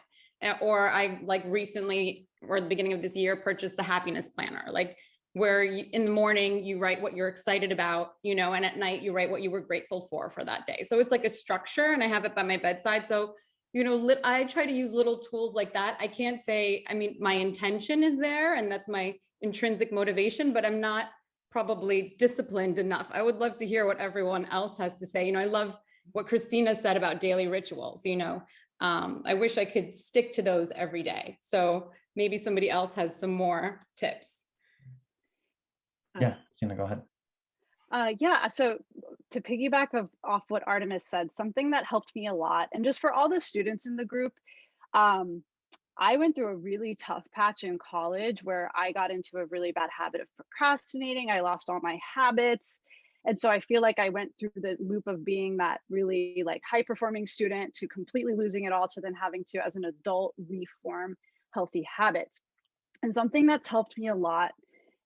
Or I like recently, or the beginning of this year, purchased the happiness planner, like where in the morning you write what you're excited about, and at night you write what you were grateful for that day. So it's like a structure, and I have it by my bedside. So, I try to use little tools like that. I can't say, my intention is there, and that's my intrinsic motivation, but I'm not probably disciplined enough. I would love to hear what everyone else has to say. I love what Christina said about daily rituals. I wish I could stick to those every day. So maybe somebody else has some more tips. Yeah, Christina, go ahead. Yeah, so to piggyback off what Artemis said, something that helped me a lot, and just for all the students in the group, I went through a really tough patch in college where I got into a really bad habit of procrastinating. I lost all my habits. And so I feel like I went through the loop of being that really like high performing student to completely losing it all, to then having to, as an adult, reform healthy habits. And something that's helped me a lot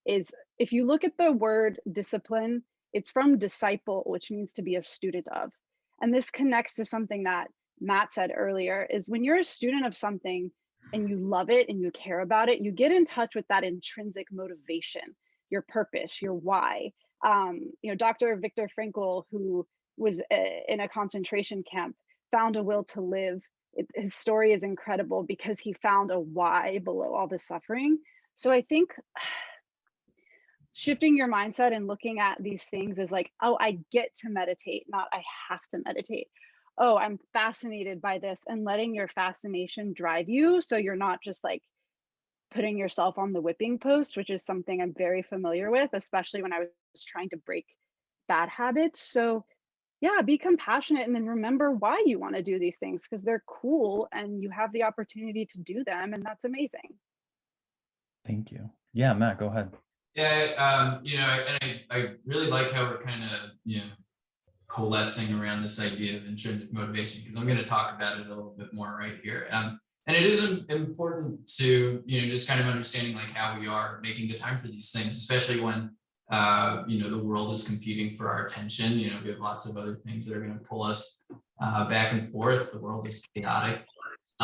is, if you look at the word discipline, it's from disciple, which means to be a student of. And this connects to something that Matt said earlier, is when you're a student of something and you love it and you care about it, you get in touch with that intrinsic motivation, your purpose, your why. Dr. Viktor Frankl, who was in a concentration camp, found a will to live. His story is incredible because he found a why below all the suffering. So I think shifting your mindset and looking at these things as like, oh, I get to meditate, not I have to meditate. Oh, I'm fascinated by this, and letting your fascination drive you, so you're not just like putting yourself on the whipping post, which is something I'm very familiar with, especially when I was trying to break bad habits. So yeah, be compassionate, and then remember why you want to do these things, because they're cool and you have the opportunity to do them, and that's amazing. Thank you. Yeah, Matt, go ahead. Yeah, and I really like how we're kind of, coalescing around this idea of intrinsic motivation, because I'm going to talk about it a little bit more right here. And it is important to, just kind of understanding like how we are making the time for these things, especially when, the world is competing for our attention. We have lots of other things that are going to pull us back and forth. The world is chaotic.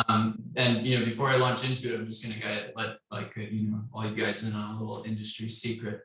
And before I launch into it, I'm just going to let all you guys in on a little industry secret,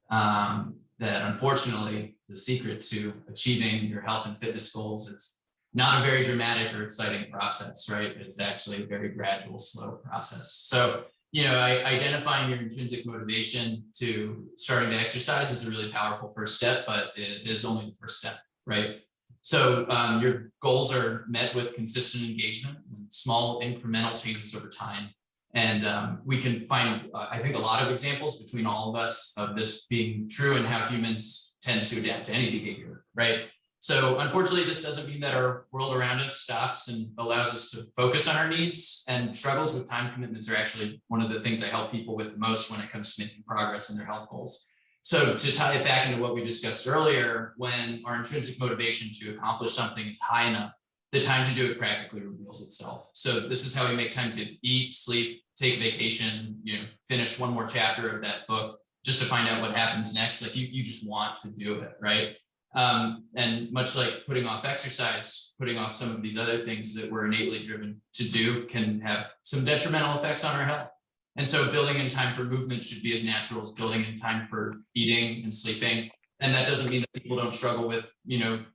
that unfortunately the secret to achieving your health and fitness goals is not a very dramatic or exciting process, right? It's actually a very gradual, slow process. So identifying your intrinsic motivation to starting to exercise is a really powerful first step, but it is only the first step, right? So your goals are met with consistent engagement and small incremental changes over time. And we can find, I think, a lot of examples between all of us of this being true and how humans tend to adapt to any behavior, right? So unfortunately, this doesn't mean that our world around us stops and allows us to focus on our needs, and struggles with time commitments are actually one of the things I help people with the most when it comes to making progress in their health goals. So to tie it back into what we discussed earlier, when our intrinsic motivation to accomplish something is high enough, the time to do it practically reveals itself. So this is how we make time to eat, sleep, take a vacation, finish one more chapter of that book just to find out what happens next. Like you just want to do it, right? And much like putting off exercise, putting off some of these other things that we're innately driven to do can have some detrimental effects on our health. And so building in time for movement should be as natural as building in time for eating and sleeping. And that doesn't mean that people don't struggle with,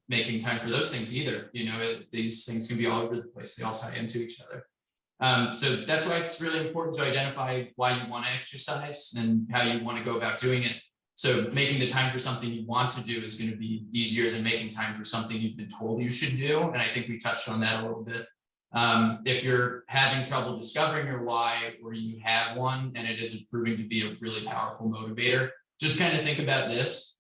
making time for those things either. These things can be all over the place. They all tie into each other. So that's why it's really important to identify why you want to exercise and how you want to go about doing it. So making the time for something you want to do is going to be easier than making time for something you've been told you should do. And I think we touched on that a little bit. If you're having trouble discovering your why, or you have one and it isn't proving to be a really powerful motivator, just kind of think about this.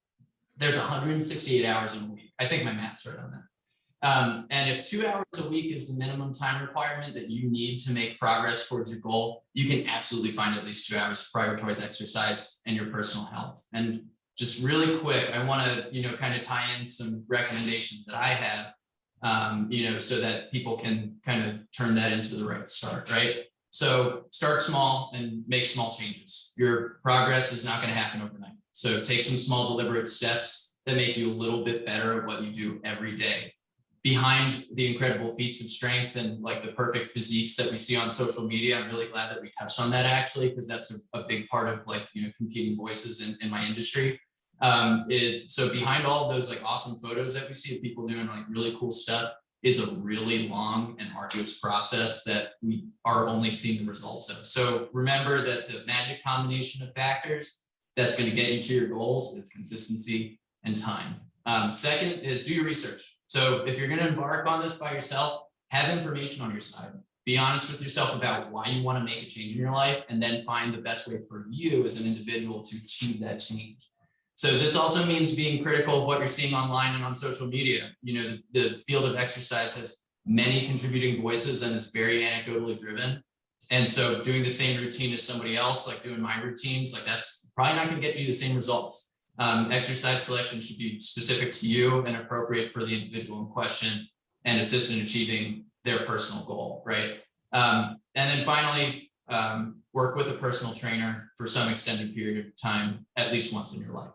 There's 168 hours in a week. I think my math's right on that. And if 2 hours a week is the minimum time requirement that you need to make progress towards your goal, you can absolutely find at least 2 hours to prioritize exercise and your personal health. And just really quick, I want to, kind of tie in some recommendations that I have, so that people can kind of turn that into the right start, right? So start small and make small changes. Your progress is not going to happen overnight. So take some small deliberate steps that make you a little bit better at what you do every day. Behind the incredible feats of strength and like the perfect physiques that we see on social media, I'm really glad that we touched on that actually, because that's a big part of competing voices in my industry. So behind all of those awesome photos that we see of people doing really cool stuff is a really long and arduous process that we are only seeing the results of. So remember that the magic combination of factors that's going to get you to your goals is consistency and time. Second is do your research. So if you're going to embark on this by yourself, have information on your side. Be honest with yourself about why you want to make a change in your life, and then find the best way for you as an individual to achieve that change. So this also means being critical of what you're seeing online and on social media. The field of exercise has many contributing voices and is very anecdotally driven. And so doing the same routine as somebody else, like doing my routines, that's probably not going to get you the same results. Exercise selection should be specific to you and appropriate for the individual in question and assist in achieving their personal goal, right? And then finally, work with a personal trainer for some extended period of time, at least once in your life.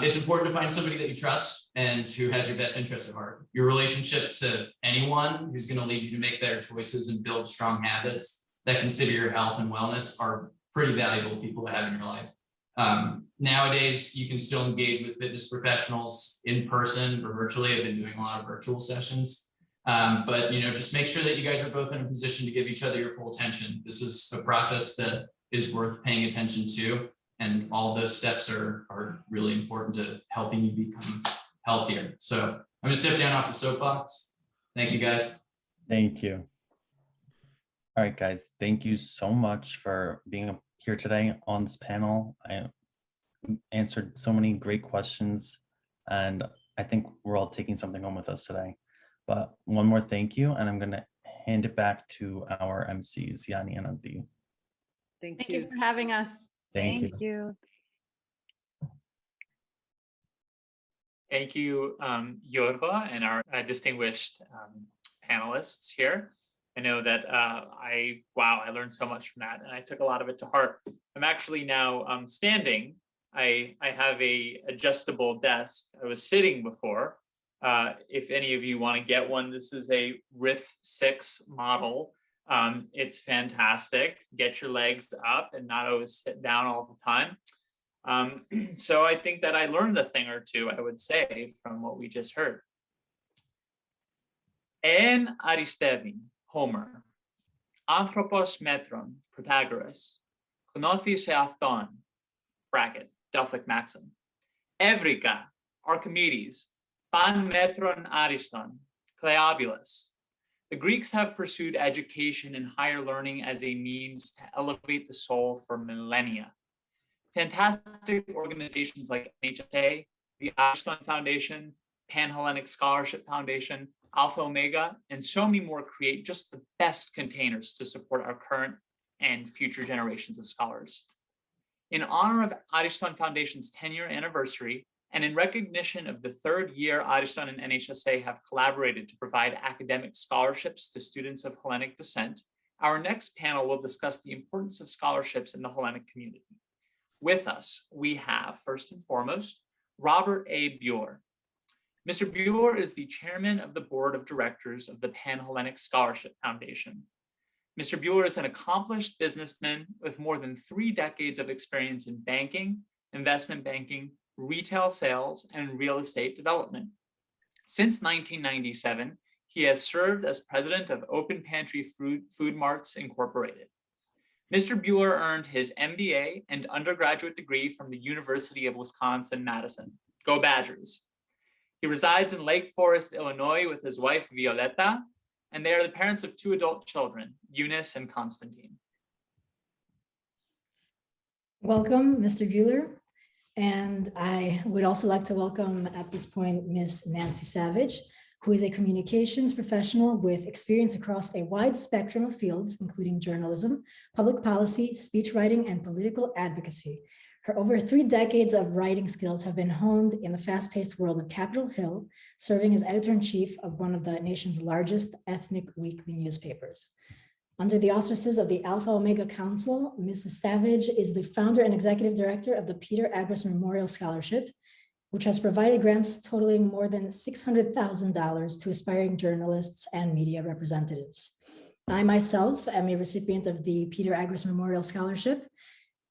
It's important to find somebody that you trust and who has your best interests at heart. Your relationship to anyone who's going to lead you to make better choices and build strong habits that consider your health and wellness are pretty valuable people to have in your life. Nowadays, you can still engage with fitness professionals in person or virtually. I've been doing a lot of virtual sessions, but just make sure that you guys are both in a position to give each other your full attention. This is a process that is worth paying attention to, and all those steps are really important to helping you become healthier. So I'm gonna step down off the soapbox. Thank you, guys. Thank you. All right, guys, thank you so much for being here today on this panel. I answered so many great questions, and I think we're all taking something home with us today. But one more thank you, and I'm going to hand it back to our MCs, Yanni and Antti. Thank you for having us. Thank you. Thank you, Yorgo, and our distinguished panelists here. I know that I learned so much from that, and I took a lot of it to heart. I'm actually now standing. I have a adjustable desk. I was sitting before. If any of you want to get one, this is a RIF 6 model. It's fantastic. Get your legs up and not always sit down all the time. So I think that I learned a thing or two, I would say, from what we just heard. En Aristevin, Homer, Anthropos Metron, Protagoras, Gnothi se afton, bracket, Delphic maxim. Evrika, Archimedes, pan metron ariston, Cleobulus. The Greeks have pursued education and higher learning as a means to elevate the soul for millennia. Fantastic organizations like NHSA, the Ariston Foundation, Pan-Hellenic Scholarship Foundation, Alpha Omega, and so many more create just the best containers to support our current and future generations of scholars. In honor of Ariston Foundation's 10-year anniversary, and in recognition of the third year Ariston and NHSA have collaborated to provide academic scholarships to students of Hellenic descent, our next panel will discuss the importance of scholarships in the Hellenic community. With us, we have, first and foremost, Robert A. Buer. Mr. Buer is the chairman of the board of directors of the Pan-Hellenic Scholarship Foundation. Mr. Buer is an accomplished businessman with more than 3 decades of experience in banking, investment banking, retail sales, and real estate development. Since 1997, he has served as president of Open Pantry Food Marts Incorporated. Mr. Buer earned his MBA and undergraduate degree from the University of Wisconsin-Madison. Go Badgers! He resides in Lake Forest, Illinois with his wife, Violetta, and they are the parents of 2 adult children, Eunice and Constantine. Welcome, Mr. Bueller. And I would also like to welcome at this point, Ms. Nancy Savage, who is a communications professional with experience across a wide spectrum of fields, including journalism, public policy, speech writing, and political advocacy. Her over 3 decades of writing skills have been honed in the fast-paced world of Capitol Hill, serving as editor-in-chief of one of the nation's largest ethnic weekly newspapers. Under the auspices of the Alpha Omega Council, Mrs. Savage is the founder and executive director of the Peter Agris Memorial Scholarship, which has provided grants totaling more than $600,000 to aspiring journalists and media representatives. I myself am a recipient of the Peter Agris Memorial Scholarship,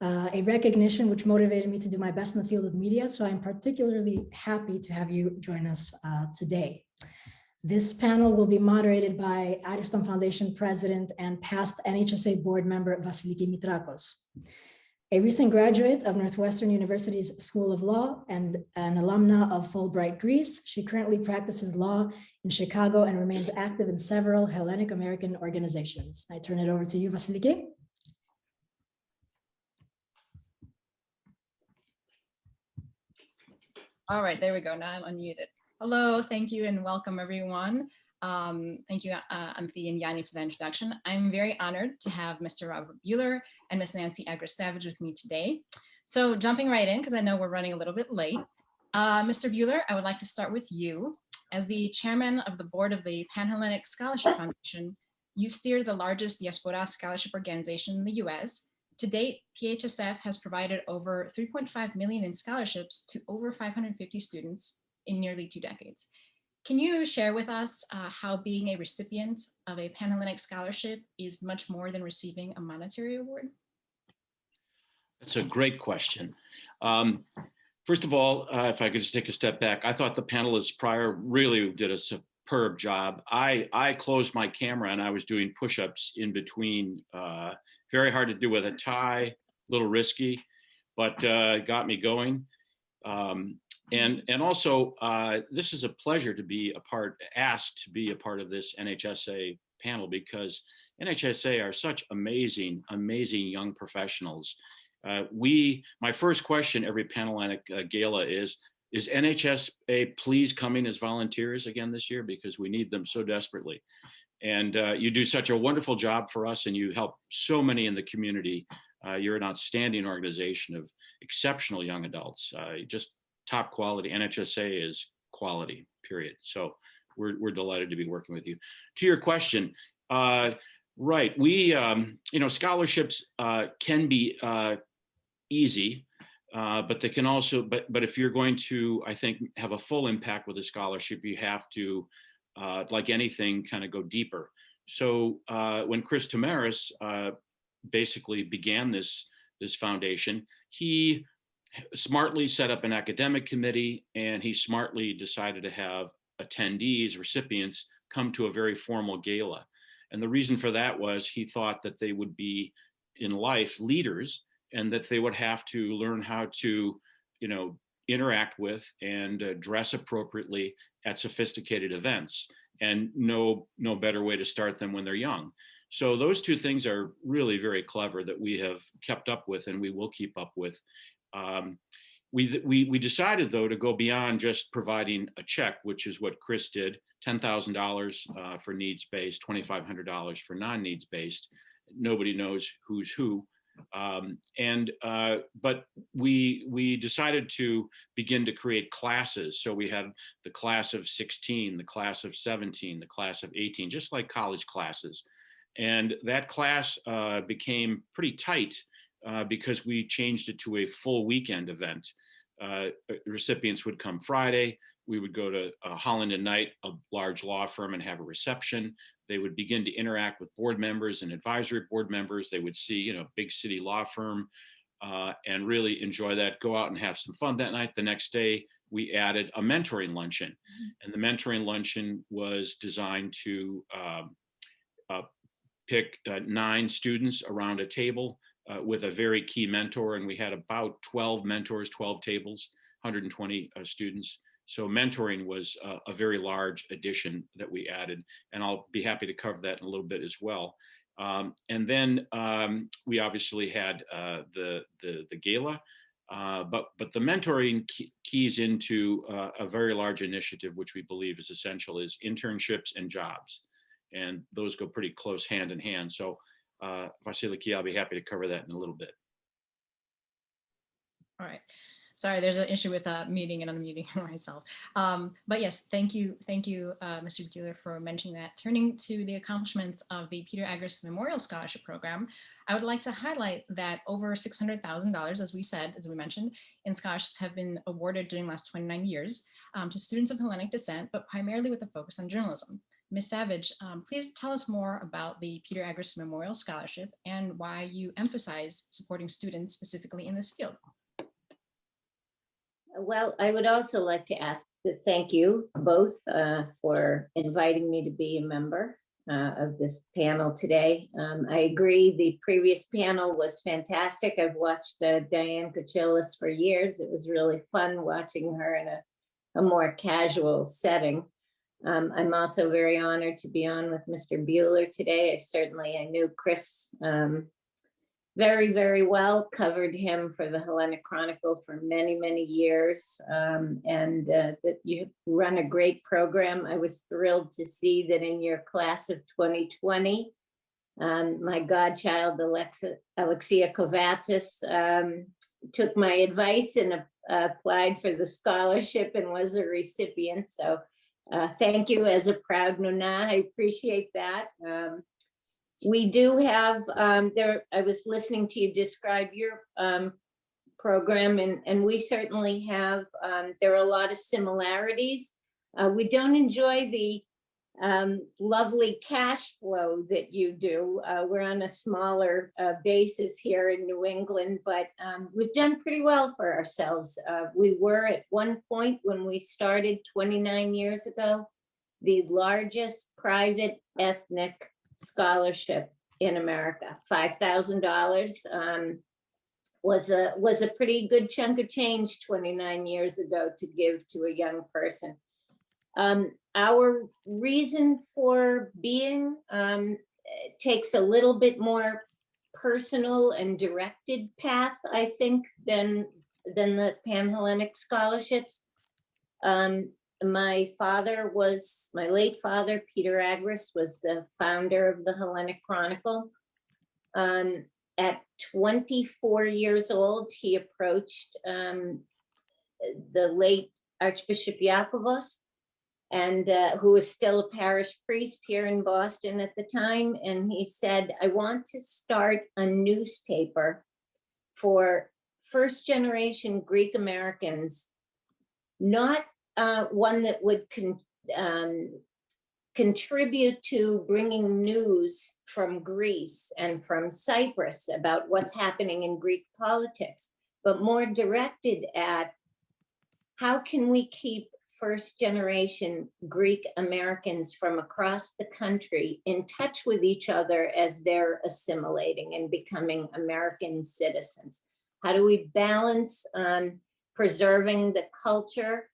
a recognition which motivated me to do my best in the field of media, so I'm particularly happy to have you join us today. This panel will be moderated by Ariston Foundation President and past NHSA board member Vasiliki Mitrakos. A recent graduate of Northwestern University's School of Law and an alumna of Fulbright, Greece, she currently practices law in Chicago and remains active in several Hellenic American organizations. I turn it over to you, Vasiliki. All right, there we go. Now I'm unmuted. Hello, thank you, and welcome everyone. Thank you, Anthi and Yanni, for the introduction. I'm very honored to have Mr. Robert Bueller and Ms. Nancy Agris-Savage with me today. So jumping right in, because I know we're running a little bit late. Mr. Bueller, I would like to start with you. As the chairman of the board of the Pan-Hellenic Scholarship Foundation, you steer the largest Diaspora scholarship organization in the US. To date, PHSF has provided over 3.5 million in scholarships to over 550 students in nearly 2 decades. Can you share with us how being a recipient of a Pan-Hellenic scholarship is much more than receiving a monetary award? That's a great question. First of all, if I could just take a step back, I thought the panelists prior really did a superb job. I closed my camera and I was doing push-ups in between. Very hard to do with a tie, a little risky, but got me going. And also, this is a pleasure to be asked to be a part of this NHSA panel, because NHSA are such amazing, amazing young professionals. My first question every Pan-Hellenic gala is NHSA please coming as volunteers again this year, because we need them so desperately. And you do such a wonderful job for us, and you help so many in the community. You're an outstanding organization of exceptional young adults, just top quality. NHSA is quality, period. So we're delighted to be working with you. To your question, right, scholarships can be easy, but they can also, but if you're going to, I think, have a full impact with a scholarship, you have to, like anything, kind of go deeper. So when Chris Tamaris basically began this foundation, he smartly set up an academic committee, and he smartly decided to have attendees, recipients, come to a very formal gala. And the reason for that was he thought that they would be in life leaders, and that they would have to learn how to, interact with and dress appropriately at sophisticated events, and no better way to start them when they're young. So those two things are really very clever that we have kept up with, and we will keep up with. We decided, though, to go beyond just providing a check, which is what Chris did, $10,000 for needs-based, $2,500 for non-needs-based. Nobody knows who's who. But we decided to begin to create classes. So we had the class of 16, the class of 17, the class of 18, just like college classes. And that class became pretty tight because we changed it to a full weekend event. Recipients would come Friday. We would go to Holland and Knight, a large law firm, and have a reception. They would begin to interact with board members and advisory board members. They would see, big city law firm and really enjoy that, go out and have some fun that night. The next day, we added a mentoring luncheon. And the mentoring luncheon was designed to pick 9 students around a table with a very key mentor. And we had about 12 mentors, 12 tables, 120 students. So mentoring was a very large addition that we added, and I'll be happy to cover that in a little bit as well. And then we obviously had the gala, but the mentoring keys into a very large initiative, which we believe is essential, is internships and jobs, and those go pretty close hand in hand. So Vasiliki, I'll be happy to cover that in a little bit. All right. Sorry, there's an issue with muting and unmuting myself. But yes, thank you, Mr. Gila, for mentioning that. Turning to the accomplishments of the Peter Agris Memorial Scholarship Program, I would like to highlight that over $600,000, as we mentioned, in scholarships have been awarded during the last 29 years to students of Hellenic descent, but primarily with a focus on journalism. Ms. Savage, please tell us more about the Peter Agris Memorial Scholarship and why you emphasize supporting students specifically in this field. Well, I would also like to thank you both for inviting me to be a member of this panel today. I agree, the previous panel was fantastic. I've watched Diane Gila for years. It was really fun watching her in a more casual setting. I'm also very honored to be on with Mr. Bueller today. I knew Chris very, very well, covered him for the Hellenic Chronicle for many, many years, and that you run a great program. I was thrilled to see that in your class of 2020, my godchild, Alexia Kovatsis, took my advice and applied for the scholarship and was a recipient. So thank you as a proud Nuna. I appreciate that. We do have, I was listening to you describe your program, and we certainly have, there are a lot of similarities. We don't enjoy the lovely cash flow that you do. We're on a smaller basis here in New England, but we've done pretty well for ourselves. We were at one point when we started 29 years ago, the largest private ethnic scholarship in America. $5,000 was a pretty good chunk of change 29 years ago to give to a young person. Our reason for being takes a little bit more personal and directed path, I think, than the Pan-Hellenic scholarships. My late father, Peter Agris, was the founder of the Hellenic Chronicle. At 24 years old, he approached the late Archbishop Yakovos, and who was still a parish priest here in Boston at the time. And he said, I want to start a newspaper for first generation Greek Americans, not one that would contribute to bringing news from Greece and from Cyprus about what's happening in Greek politics, but more directed at how can we keep first-generation Greek Americans from across the country in touch with each other as they're assimilating and becoming American citizens? How do we balance preserving the culture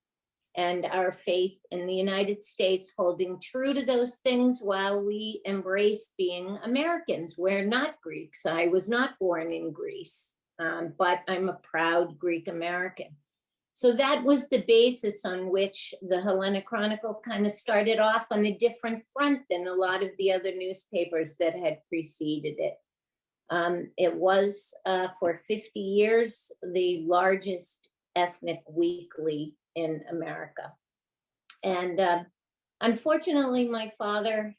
and our faith in the United States, holding true to those things while we embrace being Americans? We're not Greeks. I was not born in Greece, but I'm a proud Greek American. So that was the basis on which the Hellenic Chronicle kind of started off on a different front than a lot of the other newspapers that had preceded it. It was for 50 years the largest ethnic weekly in America. And unfortunately, my father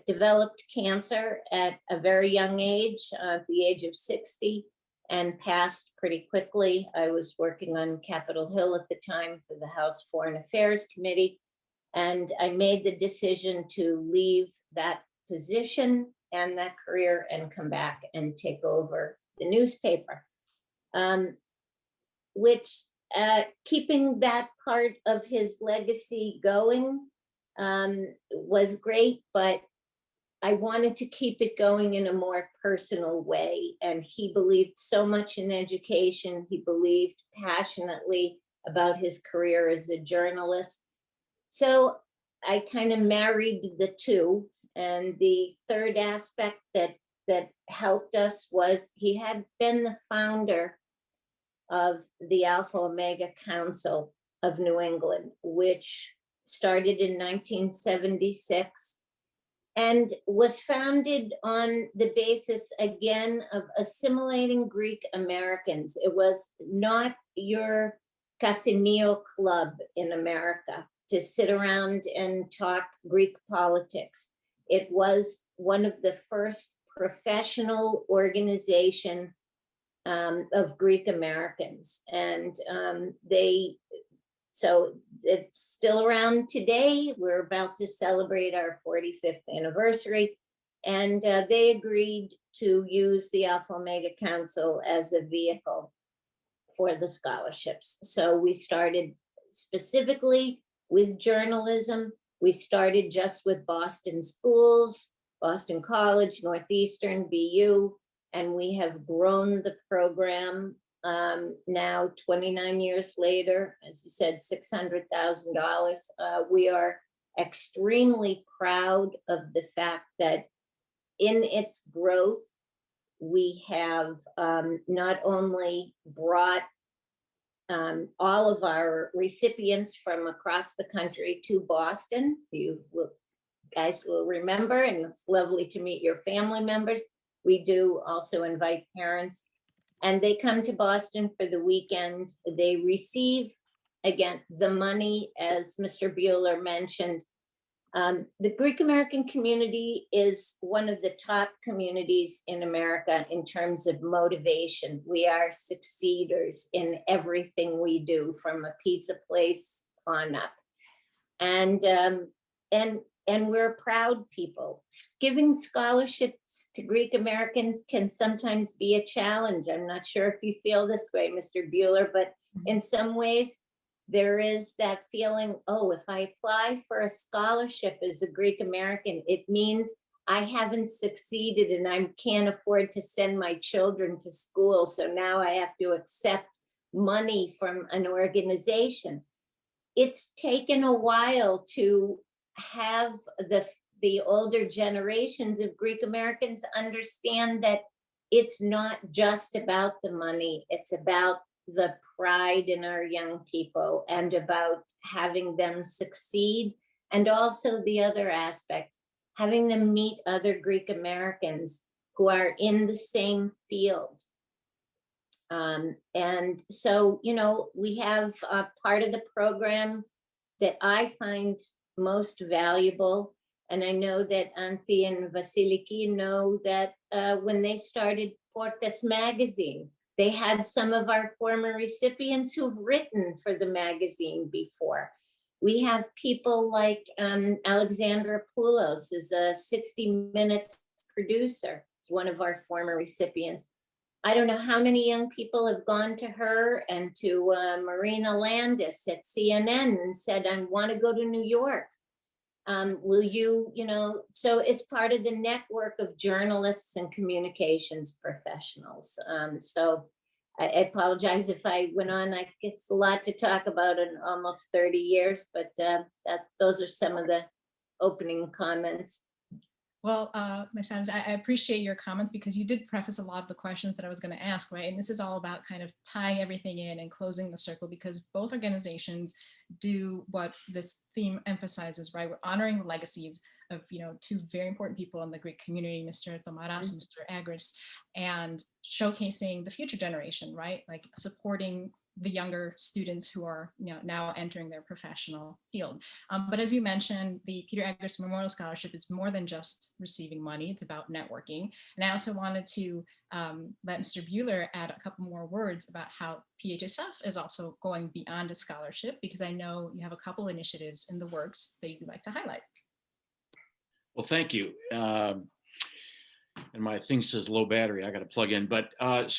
developed cancer at a very young age, at the age of 60, and passed pretty quickly. I was working on Capitol Hill at the time for the House Foreign Affairs Committee, and I made the decision to leave that position and that career and come back and take over the newspaper, which keeping that part of his legacy going was great, but I wanted to keep it going in a more personal way. And he believed so much in education. He believed passionately about his career as a journalist. So I kind of married the two. And the third aspect that helped us was he had been the founder of the Alpha Omega Council of New England, which started in 1976 and was founded on the basis, again, of assimilating Greek Americans. It was not your cafeteria club in America to sit around and talk Greek politics. It was one of the first professional organization of Greek Americans. And so it's still around today. We're about to celebrate our 45th anniversary. And they agreed to use the Alpha Omega Council as a vehicle for the scholarships. So we started specifically with journalism. We started just with Boston schools, Boston College, Northeastern, BU, and we have grown the program now 29 years later, as you said, $600,000. We are extremely proud of the fact that in its growth, we have not only brought all of our recipients from across the country to Boston. You guys will remember, and it's lovely to meet your family members. We do also invite parents, and they come to Boston for the weekend. They receive, again, the money, as Mr. Bueller mentioned. The Greek American community is one of the top communities in America in terms of motivation. We are succeeders in everything we do, from a pizza place on up. And we're proud people. Giving scholarships to Greek Americans can sometimes be a challenge. I'm not sure if you feel this way, Mr. Bueller, but in some ways, there is that feeling, oh, if I apply for a scholarship as a Greek American, it means I haven't succeeded and I can't afford to send my children to school. So now I have to accept money from an organization. It's taken a while to have the older generations of Greek Americans understand that it's not just about the money, it's about the pride in our young people and about having them succeed. And also the other aspect, having them meet other Greek Americans who are in the same field. And so, you know, we have part of the program that I find most valuable. And I know that Anthi and Vasiliki know that when they started Portes magazine, they had some of our former recipients who've written for the magazine before. We have people like Alexandra Poulos, is a 60 Minutes producer. It's one of our former recipients. I don't know how many young people have gone to her and to Marina Landis at CNN and said, I want to go to New York. Will you, so it's part of the network of journalists and communications professionals. So I apologize if I went on. It's a lot to talk about in almost 30 years, but those are some of the opening comments. Well, Ms. Adams, I appreciate your comments because you did preface a lot of the questions that I was going to ask, right? And this is all about kind of tying everything in and closing the circle, because both organizations do what this theme emphasizes, right? We're honoring the legacies of, two very important people in the Greek community, Mr. Tomaras and Mr. Agris, and showcasing the future generation, right? Like supporting the younger students who are now entering their professional field. But as you mentioned, the Peter Agris Memorial Scholarship is more than just receiving money, it's about networking. And I also wanted to let Mr. Buehler add a couple more words about how PHSF is also going beyond a scholarship, because I know you have a couple initiatives in the works that you'd like to highlight. Well, thank you. And my thing says low battery, I got to plug in, but our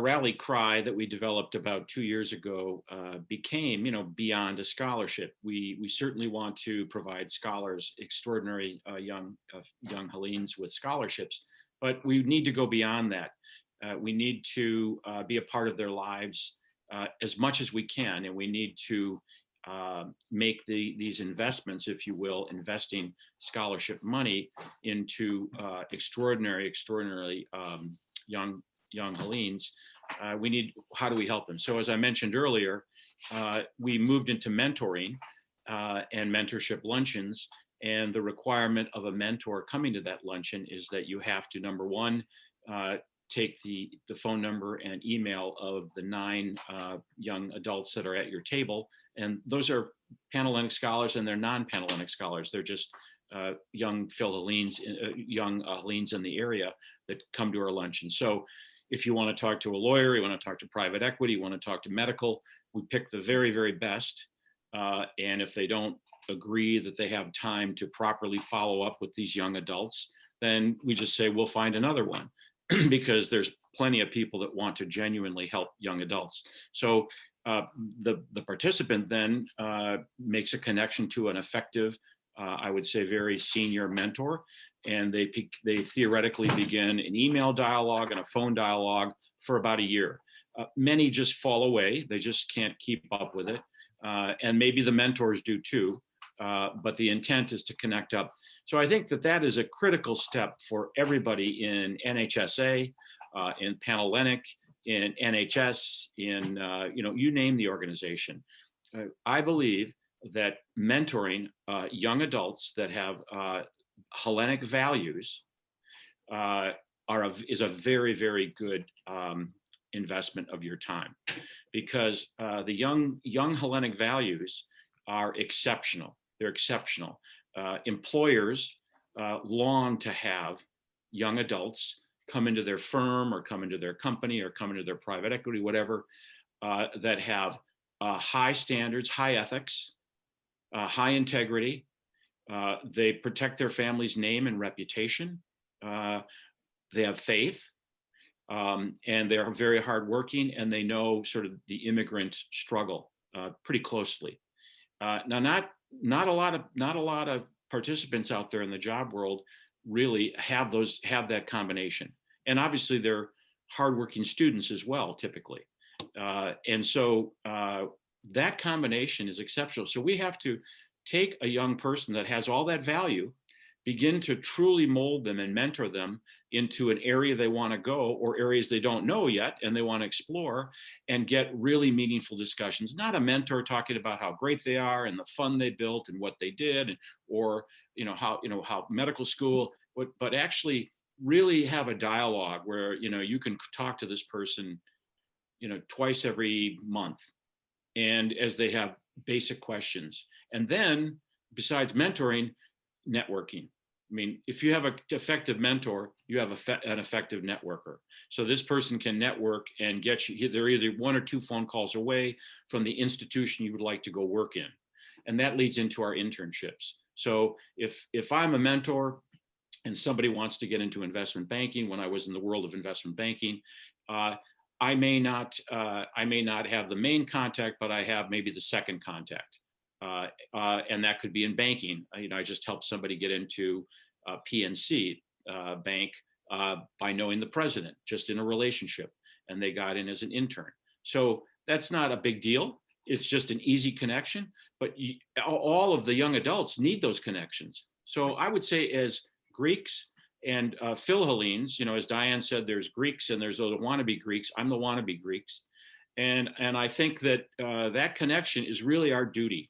rally cry that we developed about 2 years ago became, beyond a scholarship. We certainly want to provide scholars, extraordinary young Hellenes with scholarships, but we need to go beyond that. We need to be a part of their lives as much as we can, and we need to make these investments, if you will, investing scholarship money into extraordinarily young Hellenes. How do we help them? So as I mentioned earlier, we moved into mentoring and mentorship luncheons, and the requirement of a mentor coming to that luncheon is that you have to, number one, take the phone number and email of the 9 young adults that are at your table. And those are Panhellenic scholars, and they're non-Panhellenic scholars. They're just young Hellenes in the area that come to our luncheon. So if you want to talk to a lawyer, you want to talk to private equity, you want to talk to medical, we pick the very, very best. And if they don't agree that they have time to properly follow up with these young adults, then we just say, we'll find another one. Because there's plenty of people that want to genuinely help young adults. So the participant then makes a connection to an effective, I would say very senior mentor, and they theoretically begin an email dialogue and a phone dialogue for about a year. Many just fall away, they just can't keep up with it. And maybe the mentors do too, but the intent is to connect up. So I think that is a critical step for everybody in NHSA, in Panhellenic, in NHS, in you name the organization. I believe that mentoring young adults that have Hellenic values is a very, very good investment of your time, because the young Hellenic values are exceptional. They're exceptional. Employers long to have young adults come into their firm or come into their company or come into their private equity, whatever, that have high standards, high ethics, high integrity. They protect their family's name and reputation. They have faith, and they're very hardworking, and they know sort of the immigrant struggle pretty closely. Now, not a lot of participants out there in the job world really have that combination, and obviously they're hardworking students as well, typically, and so that combination is exceptional. So we have to take a young person that has all that value, begin to truly mold them and mentor them into an area they want to go, or areas they don't know yet and they want to explore, and get really meaningful discussions. Not a mentor talking about how great they are and the fun they built and what they did, or how medical school, but actually really have a dialogue where you can talk to this person twice every month, and as they have basic questions. And then besides mentoring, networking. I mean, if you have an effective mentor, you have an effective networker. So this person can network and get you, they're either 1 or 2 phone calls away from the institution you would like to go work in. And that leads into our internships. So if I'm a mentor and somebody wants to get into investment banking, when I was in the world of investment banking, I may not have the main contact, but I have maybe the second contact. And that could be in banking. I just helped somebody get into PNC bank by knowing the president, just in a relationship, and they got in as an intern. So that's not a big deal. It's just an easy connection, but all of the young adults need those connections. So I would say, as Greeks and Philhellenes, as Diane said, there's Greeks and there's those wannabe Greeks. I'm the wannabe Greeks. And I think that that connection is really our duty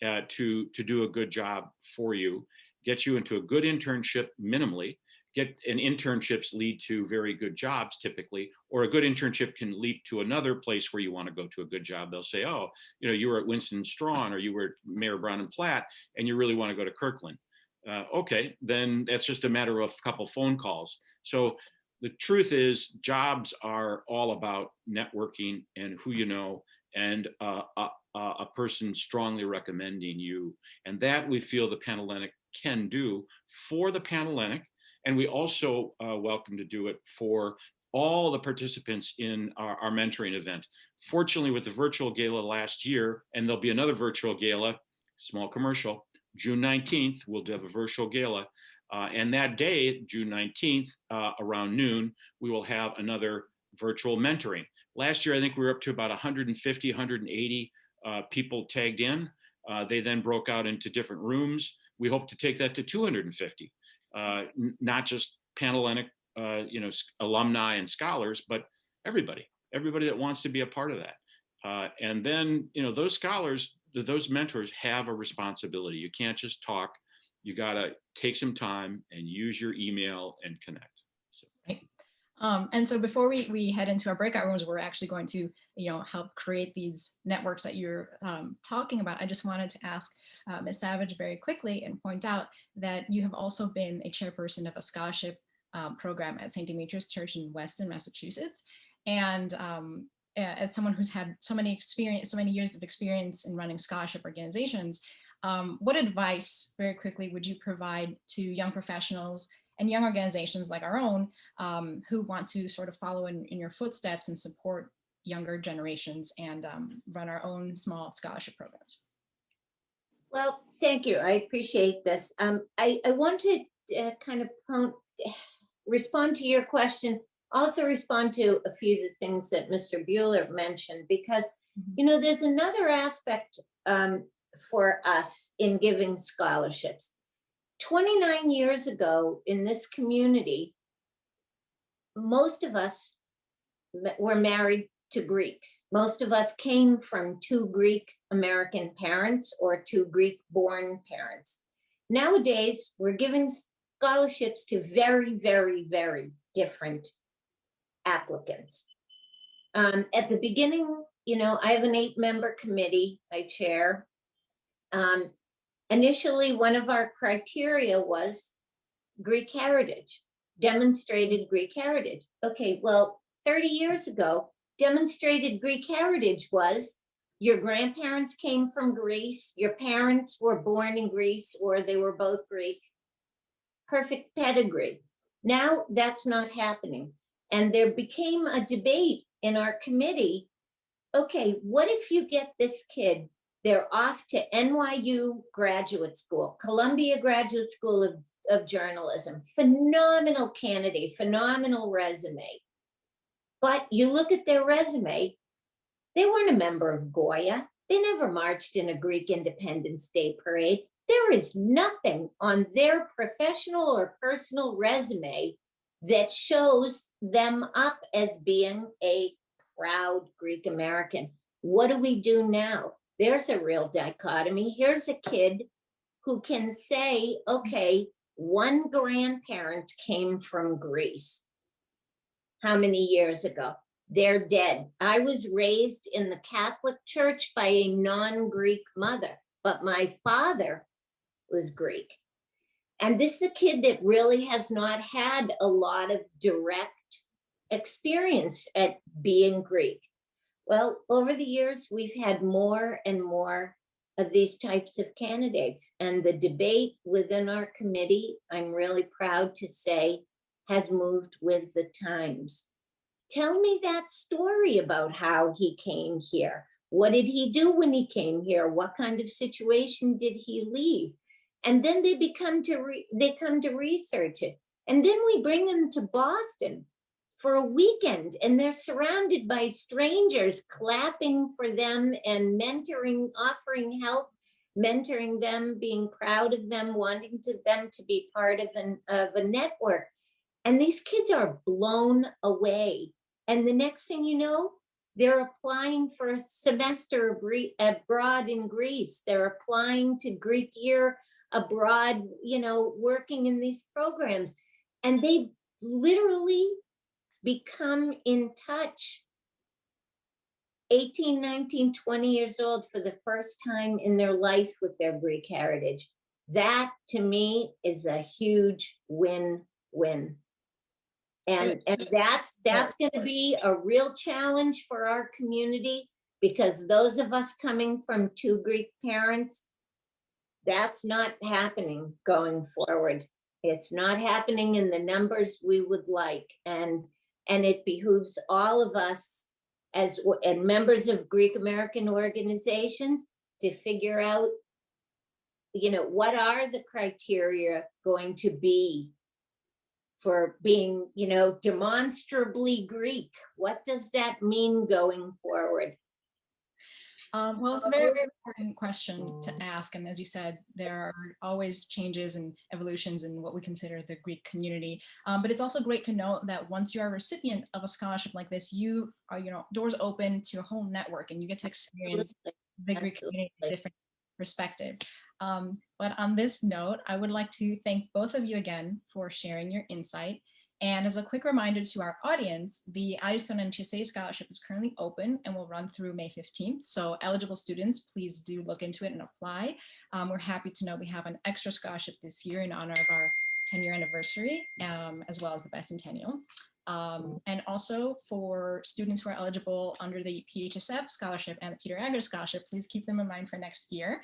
to do a good job for you, get you into a good internship minimally, and internships lead to very good jobs typically, or a good internship can lead to another place where you want to go to a good job. They'll say, oh, you were at Winston Strawn or you were at Mayor Brown and Platt and you really want to go to Kirkland. Okay, then that's just a matter of a couple phone calls. So the truth is, jobs are all about networking and who you know, and a person strongly recommending you. And that we feel the Panhellenic can do for the Panhellenic. And we also welcome to do it for all the participants in our mentoring event. Fortunately, with the virtual gala last year, and there'll be another virtual gala, small commercial, June 19th, we'll have a virtual gala. And that day, June 19th, around noon, we will have another virtual mentoring. Last year, I think we were up to about 150, 180 people tagged in. They then broke out into different rooms. We hope to take that to 250, not just Panhellenic, alumni and scholars, but everybody that wants to be a part of that. And then, those scholars, those mentors have a responsibility. You can't just talk. You got to take some time and use your email and connect. So. Right. And so before we head into our breakout rooms, we're actually going to, help create these networks that you're talking about. I just wanted to ask Ms. Savage very quickly and point out that you have also been a chairperson of a scholarship program at St. Demetrius Church in Weston, Massachusetts. And as someone who's had so many years of experience in running scholarship organizations, what advice, very quickly, would you provide to young professionals and young organizations like our own who want to sort of follow in your footsteps and support younger generations and run our own small scholarship programs? Well, thank you. I appreciate this. I want to kind of respond to your question, also respond to a few of the things that Mr. Bueller mentioned, because, there's another aspect for us in giving scholarships. 29 years ago in this community, most of us were married to Greeks. Most of us came from 2 Greek American parents or 2 Greek born parents. Nowadays, we're giving scholarships to very, very, very different applicants. At the beginning, I have an 8-member committee I chair. Initially, one of our criteria was Greek heritage, demonstrated Greek heritage. Okay, well, 30 years ago, demonstrated Greek heritage was your grandparents came from Greece, your parents were born in Greece, or they were both Greek. Perfect pedigree. Now that's not happening. And there became a debate in our committee. Okay, what if you get this kid, they're off to NYU graduate school, Columbia Graduate School of Journalism, phenomenal candidate, phenomenal resume. But you look at their resume, they weren't a member of Goya. They never marched in a Greek Independence Day parade. There is nothing on their professional or personal resume that shows them up as being a proud Greek American. What do we do now? There's a real dichotomy. Here's a kid who can say, okay, one grandparent came from Greece. How many years ago? They're dead. I was raised in the Catholic Church by a non-Greek mother, but my father was Greek. And this is a kid that really has not had a lot of direct experience at being Greek. Well, over the years, we've had more and more of these types of candidates. And the debate within our committee, I'm really proud to say, has moved with the times. Tell me that story about how he came here. What did he do when he came here? What kind of situation did he leave? And then they come to research it. And then we bring them to Boston for a weekend, and they're surrounded by strangers clapping for them and mentoring, offering help, mentoring them, being proud of them, wanting them to be part of a network. And these kids are blown away. And the next thing you know, they're applying for a semester abroad in Greece. They're applying to Greek year abroad, you know, working in these programs. And they literally become in touch 18, 19, 20 years old for the first time in their life with their Greek heritage. That to me is a huge win-win. And that's going to be a real challenge for our community, because those of us coming from two Greek parents, that's not happening going forward. It's not happening in the numbers we would like. And it behooves all of us as members of Greek American organizations to figure out, you know, what are the criteria going to be for being, you know, demonstrably Greek? What does that mean going forward? Well, it's a very, very important question to ask. And as you said, there are always changes and evolutions in what we consider the Greek community. But it's also great to know that once you are a recipient of a scholarship like this, you are, you know, doors open to a whole network, and you get to experience the Greek community in a different perspective. But on this note, I would like to thank both of you again for sharing your insight. And as a quick reminder to our audience, the Ariston NHSA scholarship is currently open and will run through May 15th. So eligible students, please do look into it and apply. We're happy to know we have an extra scholarship this year in honor of our 10-year anniversary, as well as the Bicentennial. And also for students who are eligible under the PHSF scholarship and the Peter Agger scholarship, please keep them in mind for next year.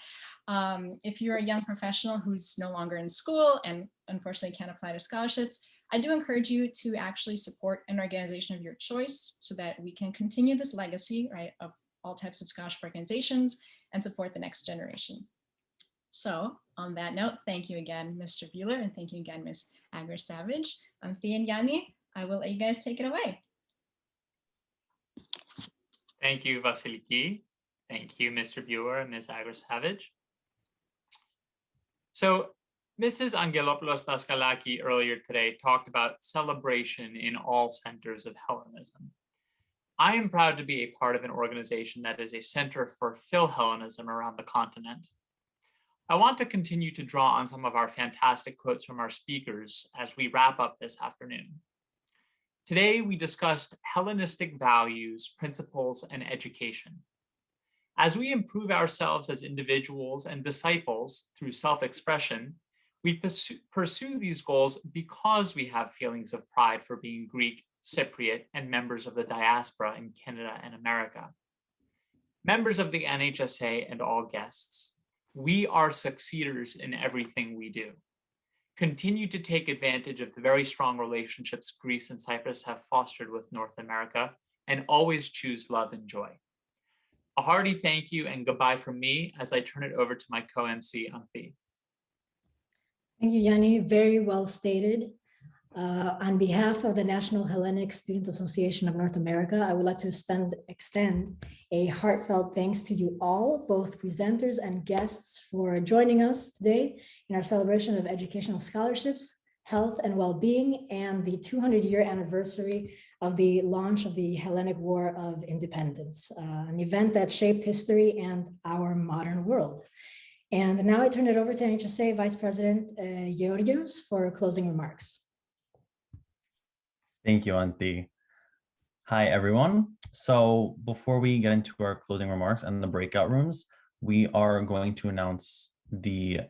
If you're a young professional who's no longer in school and unfortunately can't apply to scholarships, I do encourage you to actually support an organization of your choice so that we can continue this legacy, right, of all types of scholarship organizations and support the next generation. So on that note, thank you again, Mr. Buehler, and thank you again, Ms. Agger-Savage. I'm Thea and Yanni. I will let you guys take it away. Thank you, Vasiliki. Thank you, Mr. Buehler and Ms. Agger-Savage. So Mrs. Angelopoulos Daskalaki earlier today talked about celebration in all centers of Hellenism. I am proud to be a part of an organization that is a center for Philhellenism around the continent. I want to continue to draw on some of our fantastic quotes from our speakers as we wrap up this afternoon. Today, we discussed Hellenistic values, principles, and education. As we improve ourselves as individuals and disciples through self-expression, we pursue these goals because we have feelings of pride for being Greek, Cypriot, and members of the diaspora in Canada and America. Members of the NHSA and all guests, we are succeeders in everything we do. Continue to take advantage of the very strong relationships Greece and Cyprus have fostered with North America, and always choose love and joy. A hearty thank you and goodbye from me as I turn it over to my co-MC, Anthi. Thank you, Yanni. Very well stated. On behalf of the National Hellenic Student Association of North America, I would like to extend a heartfelt thanks to you all, both presenters and guests, for joining us today in our celebration of educational scholarships, health and well-being, and the 200-year anniversary of the launch of the Hellenic War of Independence, an event that shaped history and our modern world. And now I turn it over to NHSA Vice President Georgios for closing remarks. Thank you, Anthi. Hi, everyone. So before we get into our closing remarks and the breakout rooms, we are going to announce the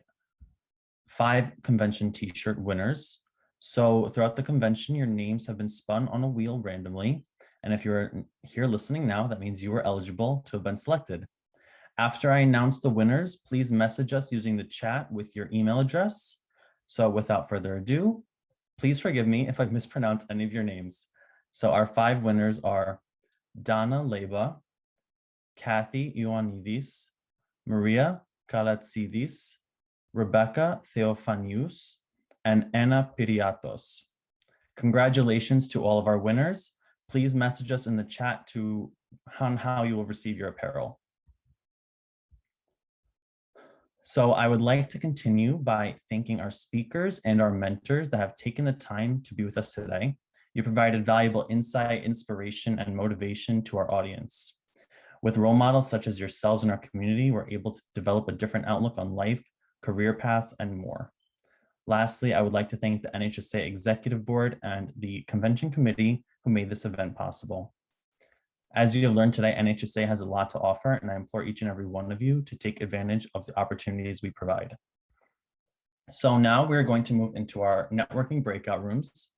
5 convention t-shirt winners. So throughout the convention, your names have been spun on a wheel randomly. And if you're here listening now, that means you were eligible to have been selected. After I announce the winners, please message us using the chat with your email address. So without further ado, please forgive me if I mispronounce any of your names. So our 5 winners are Dana Leba, Kathy Ioannidis, Maria Kalatsidis, Rebecca Theophanius, and Anna Piriatos. Congratulations to all of our winners. Please message us in the chat on how you will receive your apparel. So I would like to continue by thanking our speakers and our mentors that have taken the time to be with us today. You provided valuable insight, inspiration, and motivation to our audience. With role models such as yourselves in our community, we're able to develop a different outlook on life, career paths, and more. Lastly, I would like to thank the NHSA Executive Board and the Convention Committee who made this event possible. As you have learned today, NHSA has a lot to offer, and I implore each and every one of you to take advantage of the opportunities we provide. So now we're going to move into our networking breakout rooms.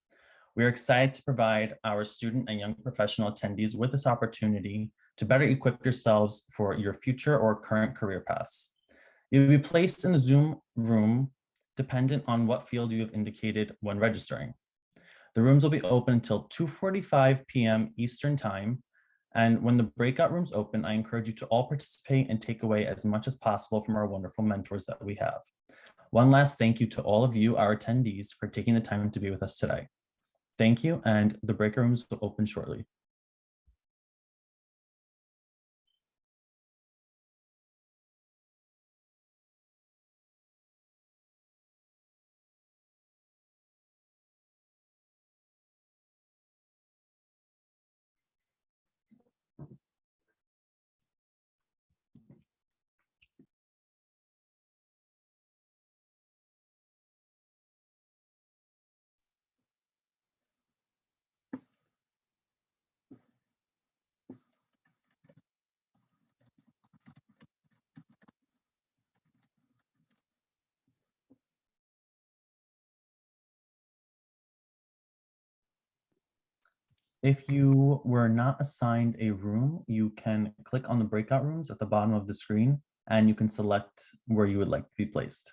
We are excited to provide our student and young professional attendees with this opportunity to better equip yourselves for your future or current career paths. You will be placed in a Zoom room dependent on what field you have indicated when registering. The rooms will be open until 2:45 p.m. Eastern Time. And when the breakout rooms open, I encourage you to all participate and take away as much as possible from our wonderful mentors that we have. One last thank you to all of you, our attendees, for taking the time to be with us today. Thank you, and the breakout rooms will open shortly. If you were not assigned a room, you can click on the breakout rooms at the bottom of the screen, and you can select where you would like to be placed.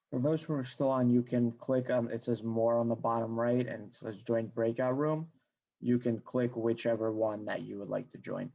For those who are still on, you can click, it says more on the bottom right and it says join breakout room. You can click whichever one that you would like to join.